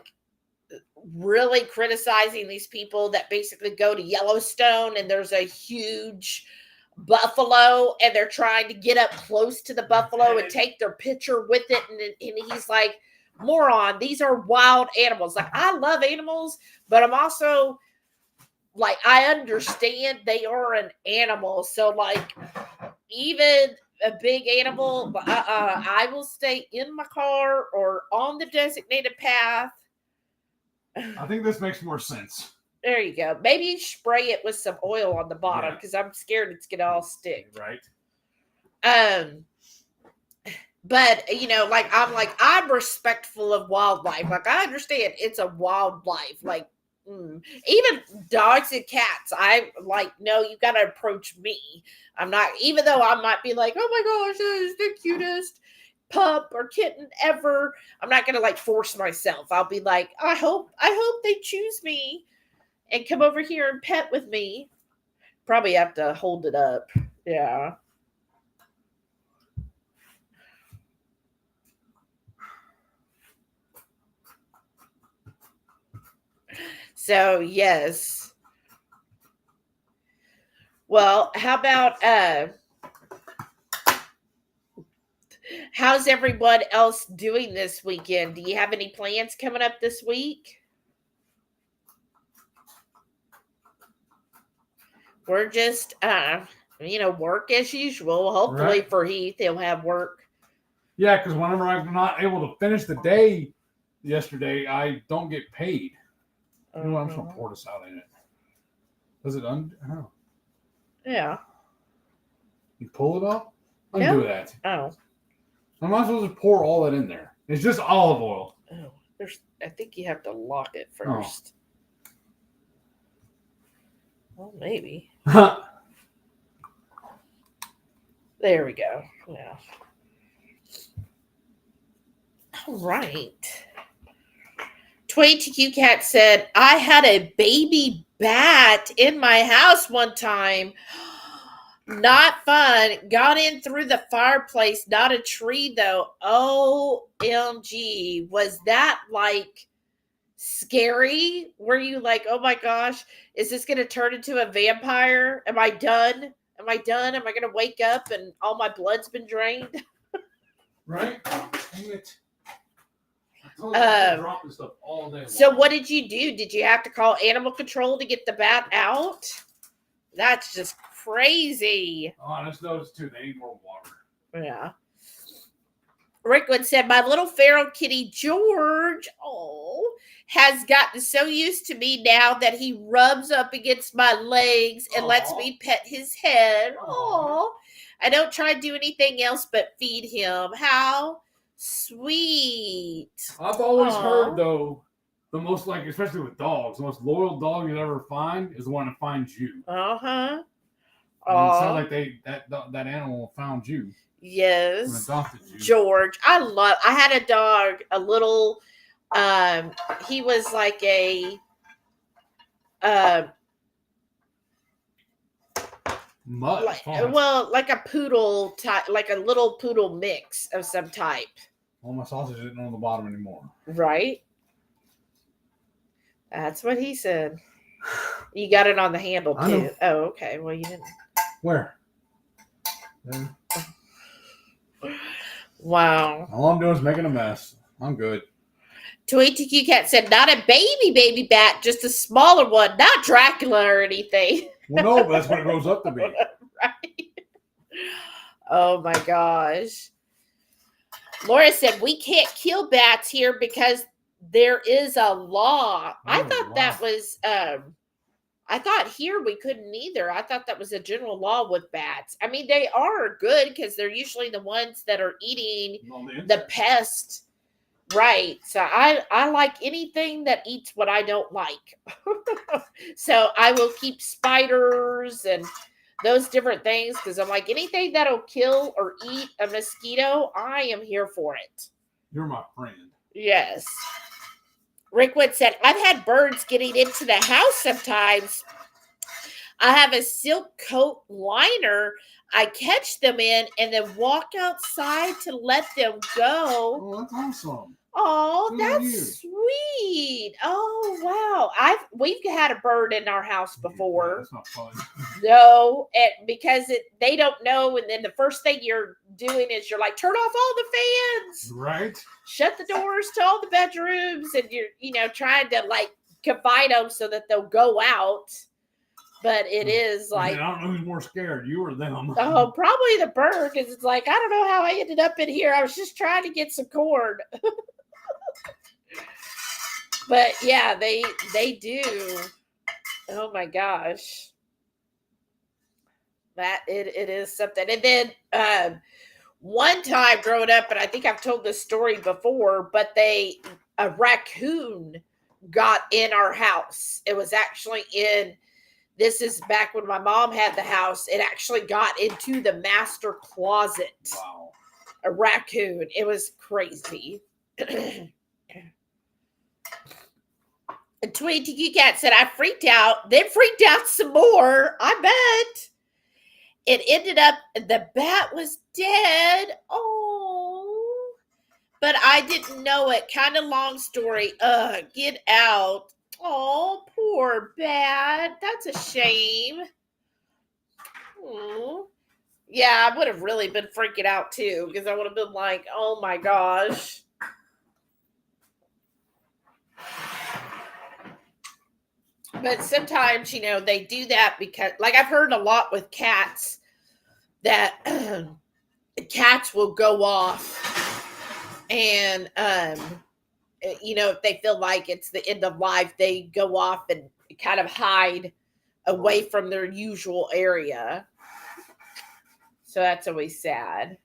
really criticizing these people that basically go to Yellowstone and there's a huge buffalo and they're trying to get up close to the buffalo and take their picture with it. And he's like, moron, these are wild animals. Like, I love animals, but I'm also like, I understand they are an animal. So like, even a big animal, I will stay in my car or on the designated path. I think this makes more sense. There you go. Maybe spray it with some oil on the bottom because I'm scared it's gonna all stick. Right. But you know, I'm respectful of wildlife. Like, I understand it's a wildlife. Like, even dogs and cats, I like, no, you gotta approach me. I'm not, even though I might be like, oh my gosh, that is the cutest pup or kitten ever. I'm not gonna like force myself. I'll be like, I hope they choose me and come over here and pet with me. Probably have to hold it up. Yeah. So, yes. Well, how about how's everyone else doing this weekend? Do you have any plans coming up this week? We're just, work as usual. Hopefully for Heath, he'll have work. Yeah, because whenever I'm not able to finish the day yesterday, I don't get paid. You know what? I'm just going to pour this out in it. Does it oh. Yeah. You pull it up? Undo that. Oh. I'm not supposed to pour all that in there. It's just olive oil. Oh. I think you have to lock it first. Well, maybe. There we go. Yeah. All right. 22Q Cat said, I had a baby bat in my house one time. Not fun. Got in through the fireplace. Not a tree, though. OMG. Was that like scary? Were you like, oh my gosh, is this going to turn into a vampire? Am I done? Am I done? Am I going to wake up and all my blood's been drained? Right? Dang it. Dropping stuff all day long. So what did you do? Did you have to call animal control to get the bat out? That's just crazy. Oh, I just noticed too. They need more water. Yeah. Rickwood said, my little feral kitty George, has gotten so used to me now that he rubs up against my legs and lets me pet his head. I don't try to do anything else but feed him. How sweet. I've always heard, though, the most, like, especially with dogs, the most loyal dog you'll ever find is the one that finds you. Uh-huh. It sounds like that animal found you. Yes. Adopted you. George. I had a dog, a little, he was like a, like a poodle type, like a little poodle mix of some type. Well, my sausage isn't on the bottom anymore. Right? That's what he said. You got it on the handle too. Oh, okay. Well, you didn't. Where? There. Wow. All I'm doing is making a mess. I'm good. 2ATQ Cat said, not a baby bat, just a smaller one, not Dracula or anything. Well, no, but that's what it grows up to be. Right. Oh my gosh. Laura said, we can't kill bats here because there is a law. I thought that was, I thought here we couldn't either. I thought that was a general law with bats. I mean, they are good because they're usually the ones that are eating the pest. Right. So I like anything that eats what I don't like. So I will keep spiders and those different things because I'm like, anything that'll kill or eat a mosquito, I am here for it. You're my friend. Yes. Rickwood said, I've had birds getting into the house sometimes. I have a silk coat liner I catch them in and then walk outside to let them go. Oh, that's awesome. Oh, that's sweet. Oh, wow. We've had a bird in our house before. Yeah, that's not fun. No, because they don't know. And then the first thing you're doing is you're like, turn off all the fans. Right. Shut the doors to all the bedrooms. And you're, trying to like confine them so that they'll go out. But it is like, I don't know who's more scared, you or them. Oh, probably the bird, because it's like, I don't know how I ended up in here. I was just trying to get some corn. But yeah, they do. Oh my gosh. That it is something. And then one time growing up, and I think I've told this story before, but a raccoon got in our house. It was actually this is back when my mom had the house. It actually got into the master closet. Wow. A raccoon. It was crazy. And 22 Cat said, I freaked out, then freaked out some more. I bet. It ended up, the bat was dead. Oh. But I didn't know it. Kind of long story. Get out. Oh, poor bat. That's a shame. Oh. Yeah, I would have really been freaking out too, because I would have been like, oh my gosh. But sometimes, they do that because, like, I've heard a lot with cats that cats will go off and if they feel like it's the end of life, they go off and kind of hide away from their usual area. So that's always sad.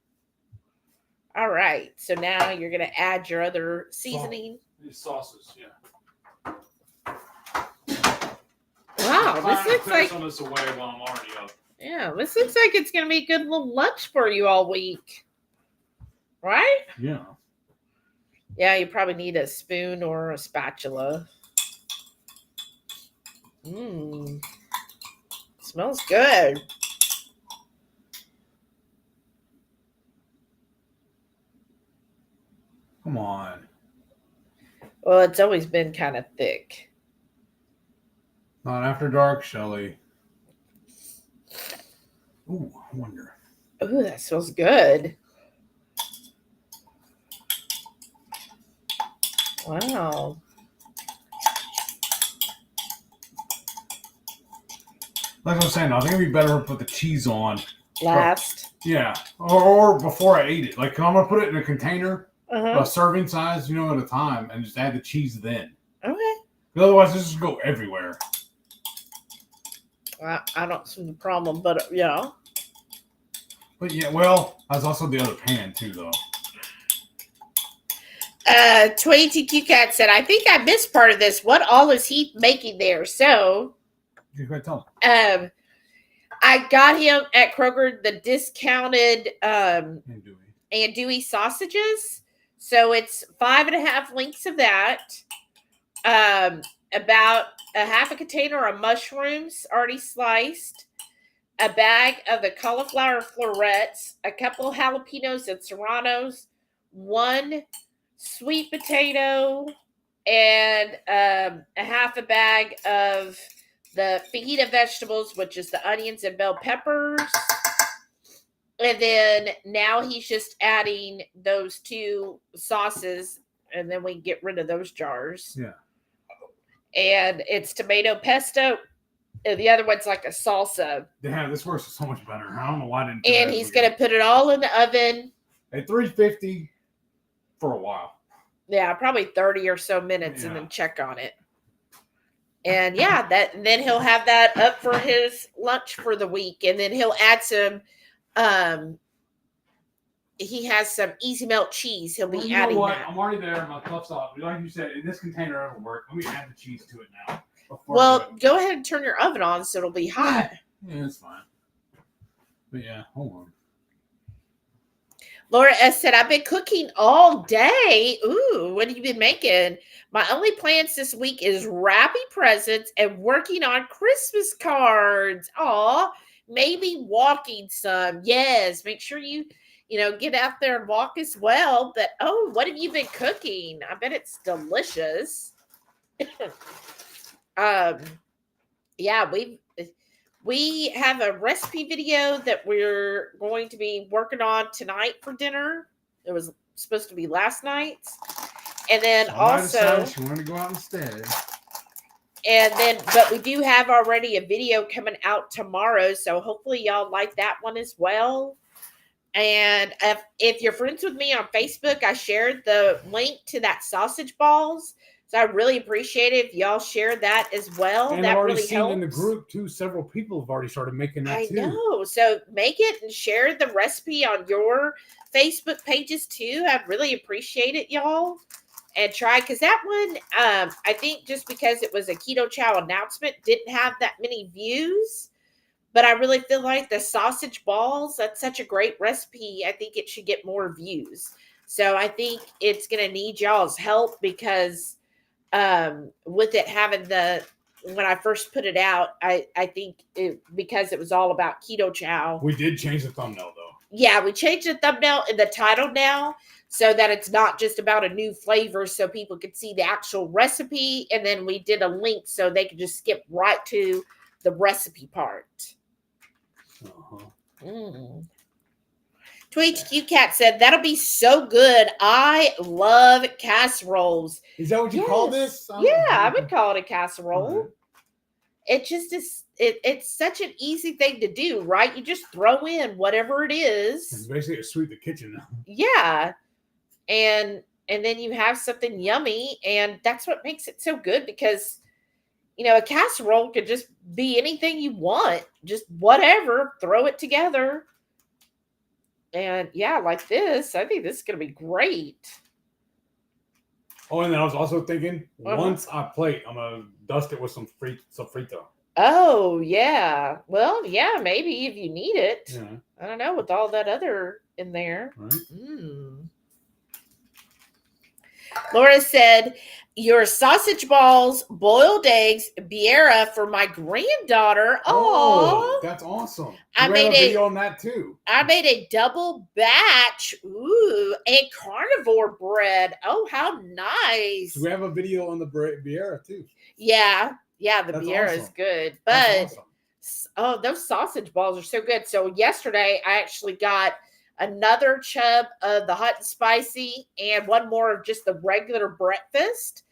All right. So now you're going to add your other seasoning. These sauces, yeah. Wow, this looks like on this away while I'm already up. Yeah, this looks like it's going to be a good little lunch for you all week. Right? Yeah. Yeah, you probably need a spoon or a spatula. Mmm. Smells good. Come on. Well, it's always been kind of thick. Not after dark, Shelly. Ooh, I wonder. Ooh, that smells good. Wow. Like I was saying, I think it'd be better to put the cheese on. Last. Yeah. Or before I ate it. Like, I'm going to put it in a container, Uh-huh. a serving size, at a time, and just add the cheese then. Okay. Otherwise, this just go everywhere. I don't see the problem, but yeah. But yeah, well, that's also the other pan too, though. 22Q Cat said, I think I missed part of this. What all is he making there? So, You can tell. I got him at Kroger the discounted andouille sausages. So it's 5.5 links of that. About a half a container of mushrooms already sliced, a bag of the cauliflower florets, a couple of jalapenos and serranos, one sweet potato, and a half a bag of the fajita vegetables, which is the onions and bell peppers. And then now he's just adding those two sauces, and then we can get rid of those jars. Yeah. And it's tomato pesto. And the other one's like a salsa. Yeah, this works so much better. I don't know why I didn't. And he's going to put it all in the oven. At 350 for a while. Yeah, probably 30 or so minutes, and then check on it. And yeah, then he'll have that up for his lunch for the week. And then he'll add some, he has some easy melt cheese. He'll be adding that. I'm already there. My cuff's off. Like you said, in this container, it'll work. Let me add the cheese to it now. Well, go ahead and turn your oven on so it'll be hot. Yeah, it's fine. But yeah, hold on. Laura S. said, I've been cooking all day. Ooh, what have you been making? My only plans this week is wrapping presents and working on Christmas cards. Aw, maybe walking some. Yes, make sure you get out there and walk as well. But, what have you been cooking? I bet it's delicious. Yeah, we have a recipe video that we're going to be working on tonight for dinner. It was supposed to be last night. And then also she wanted to go out instead. But we do have already a video coming out tomorrow, so hopefully y'all like that one as well. And if you're friends with me on Facebook, I shared the link to that sausage balls. So I really appreciate it if y'all share that as well. And that I've already really seen helps. in the group too. Several people have already started making that too. I know. So make it and share the recipe on your Facebook pages too. I'd really appreciate it, y'all. And try, because that one, I think just because it was a keto chow announcement, didn't have that many views. But I really feel like the sausage balls, that's such a great recipe. I think it should get more views. So I think it's going to need y'all's help because with it having when I first put it out, I think because it was all about keto chow. We did change the thumbnail though. Yeah, we changed the thumbnail and the title now so that it's not just about a new flavor so people could see the actual recipe. And then we did a link so they could just skip right to the recipe part. Uh-huh. 22Q Cat said, that'll be so good. I love casseroles. Is that what you call this? I would call it a casserole. Mm-hmm. It just is, it's such an easy thing to do, right? You just throw in whatever it is. It's basically a sweep the kitchen now. Yeah. And and then you have something yummy, and that's what makes it so good because a casserole could just be anything you want, just whatever, throw it together. And yeah, like this, I think this is going to be great. Oh, and then I was also thinking, Uh-huh. once I plate, I'm gonna dust it with some frito. Oh, yeah. Well, yeah, maybe if you need it. Yeah. I don't know, with all that other in there. Right. Laura said, your sausage balls, boiled eggs, Biera for my granddaughter. Oh, that's awesome. I We made have a video on that too. I made a double batch. Ooh, and carnivore bread. Oh, how nice. So we have a video on the Biera too. Yeah, the That's Biera is awesome. good. That's But awesome. those sausage balls are so good. So yesterday I actually got another chub of the hot and spicy and one more of just the regular breakfast.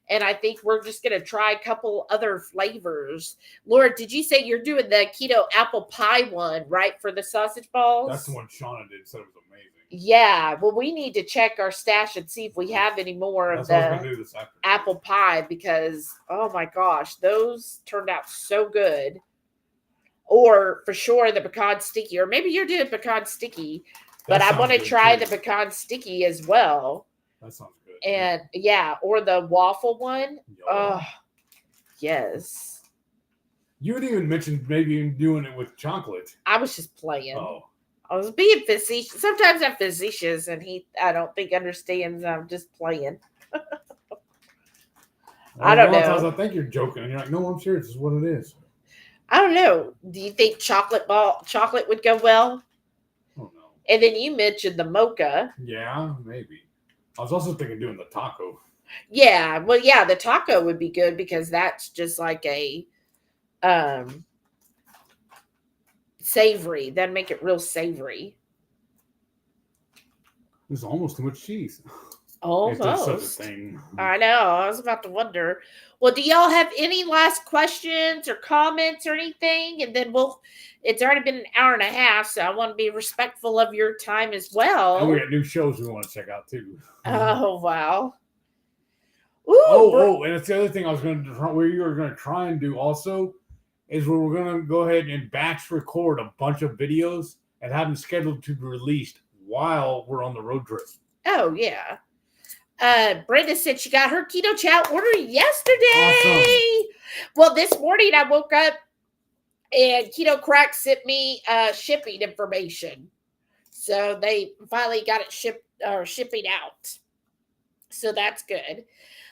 And I think we're just going to try a couple other flavors. Laura, did you say you're doing the keto apple pie one, right, for the sausage balls? That's the one Shauna did. Said it was amazing. Yeah. Well, we need to check our stash and see if we have any more of the apple pie because, oh my gosh, those turned out so good. Or for sure the pecan sticky, or maybe you're doing pecan sticky, but I want to try the pecan sticky as well. That sounds good. And yeah, or the waffle one. Oh, yes. You had even mentioned maybe doing it with chocolate. I was just playing. Oh. I was being facetious. Sometimes I'm facetious, and I don't think understands I'm just playing. I don't know. I think you're joking, and you're like, no, I'm serious. This is what it is. I don't know. Do you think chocolate would go well? Oh no. And then you mentioned the mocha. Yeah, maybe. I was also thinking doing the taco. Yeah, well, yeah, the taco would be good because that's just like a savory. That'd make it real savory. There's almost too much cheese. Almost. If there's such a thing. I know. I was about to wonder. Well, do y'all have any last questions or comments or anything? And then it's already been an hour and a half, so I want to be respectful of your time as well. And we got new shows we want to check out too. Oh, wow. Ooh, and it's the other thing we were going to try and do also is we're going to go ahead and batch record a bunch of videos and have them scheduled to be released while we're on the road trip. Oh, yeah. Brenda said she got her keto chow order yesterday. Awesome. Well, this morning I woke up and Keto Crack sent me shipping information. So they finally got it shipping out. So that's good.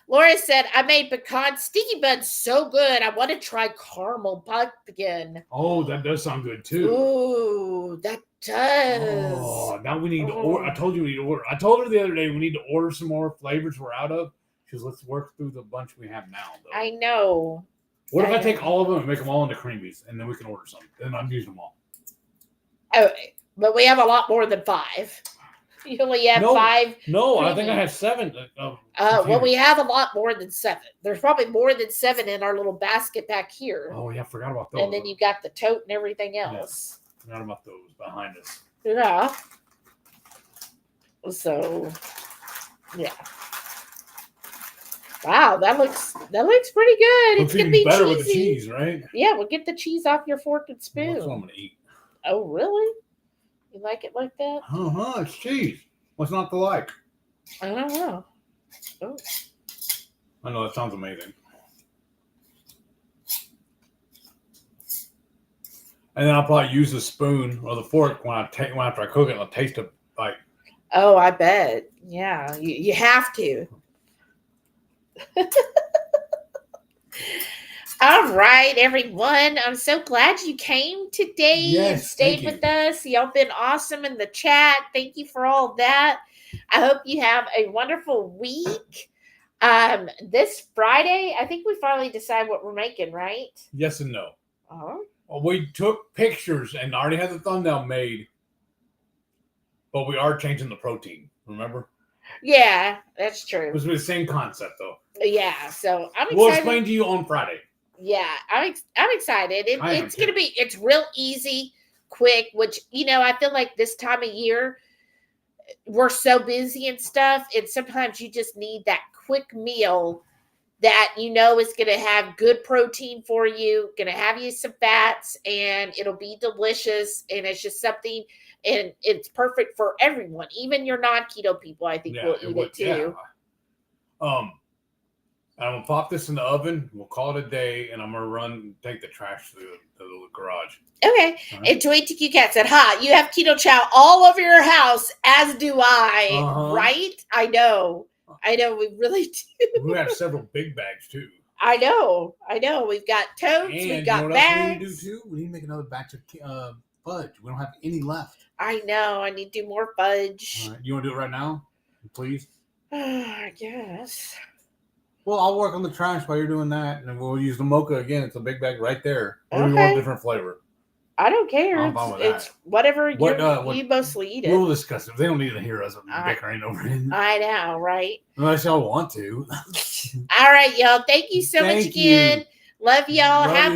Laura said, I made pecan sticky buns so good. I want to try caramel pumpkin. Oh, that does sound good too. Ooh, that does. Oh, now we need to order. I told you we need to order. I told her the other day we need to order some more flavors we're out of. She goes, let's work through the bunch we have now, though. I know. What if I take all of them and make them all into creamies, and then we can order some? Then I'm using them all. Oh, but we have a lot more than 5. You only have 5. No, I think I have 7. Well, we have a lot more than 7. There's probably more than 7 in our little basket back here. Oh, yeah, I forgot about those. And then you got the tote and everything else. Yeah, forgot about those behind us. Yeah. So, yeah. Wow, that looks pretty good. Looks it's gonna be better cheesy. with the cheese, right? Yeah, we'll get the cheese off your fork and spoon. That's what I'm gonna eat. Oh, really? You like it like that? It's cheese. What's not to like? I don't know. Oh. I know that sounds amazing. And then I'll probably use the spoon or the fork after I cook it. I'll taste a bite. Oh, I bet. Yeah, you have to. All right, everyone. I'm so glad you came today and stayed with us. Y'all been awesome in the chat. Thank you for all that. I hope you have a wonderful week. This Friday, I think we finally decide what we're making, right? Yes and no. Uh-huh. Well, we took pictures and already had the thumbnail made, but we are changing the protein. Remember? Yeah, that's true. It was the same concept, though. Yeah, so I'm excited. We'll explain to you on Friday. Yeah, I'm excited. It's real easy, quick, which, I feel like this time of year, we're so busy and stuff, and sometimes you just need that quick meal that you know is going to have good protein for you, going to have you some fats, and it'll be delicious. And it's just something, and it's perfect for everyone, even your non-keto people. I think will eat it too. Yeah. I'm gonna pop this in the oven. We'll call it a day, and I'm gonna take the trash to the garage. Okay. Right. And Joy Tiki Cat said, "Ha, you have keto chow all over your house, as do I." Right? I know. We really do. We have several big bags too. I know. We've got totes. And we've got what bags. Else we need to do too? We need to make another batch of fudge. We don't have any left. I know. I need to do more fudge. All right. You want to do it right now, please? I guess. Well, I'll work on the trash while you're doing that, and we'll use the mocha again. It's a big bag right there. Or we want a different flavor. I don't care. It's whatever you mostly eat it. We'll discuss it. They don't need to hear us bickering over it. I know, right? Unless y'all want to. All right, y'all. Thank you so much again. Love y'all. Have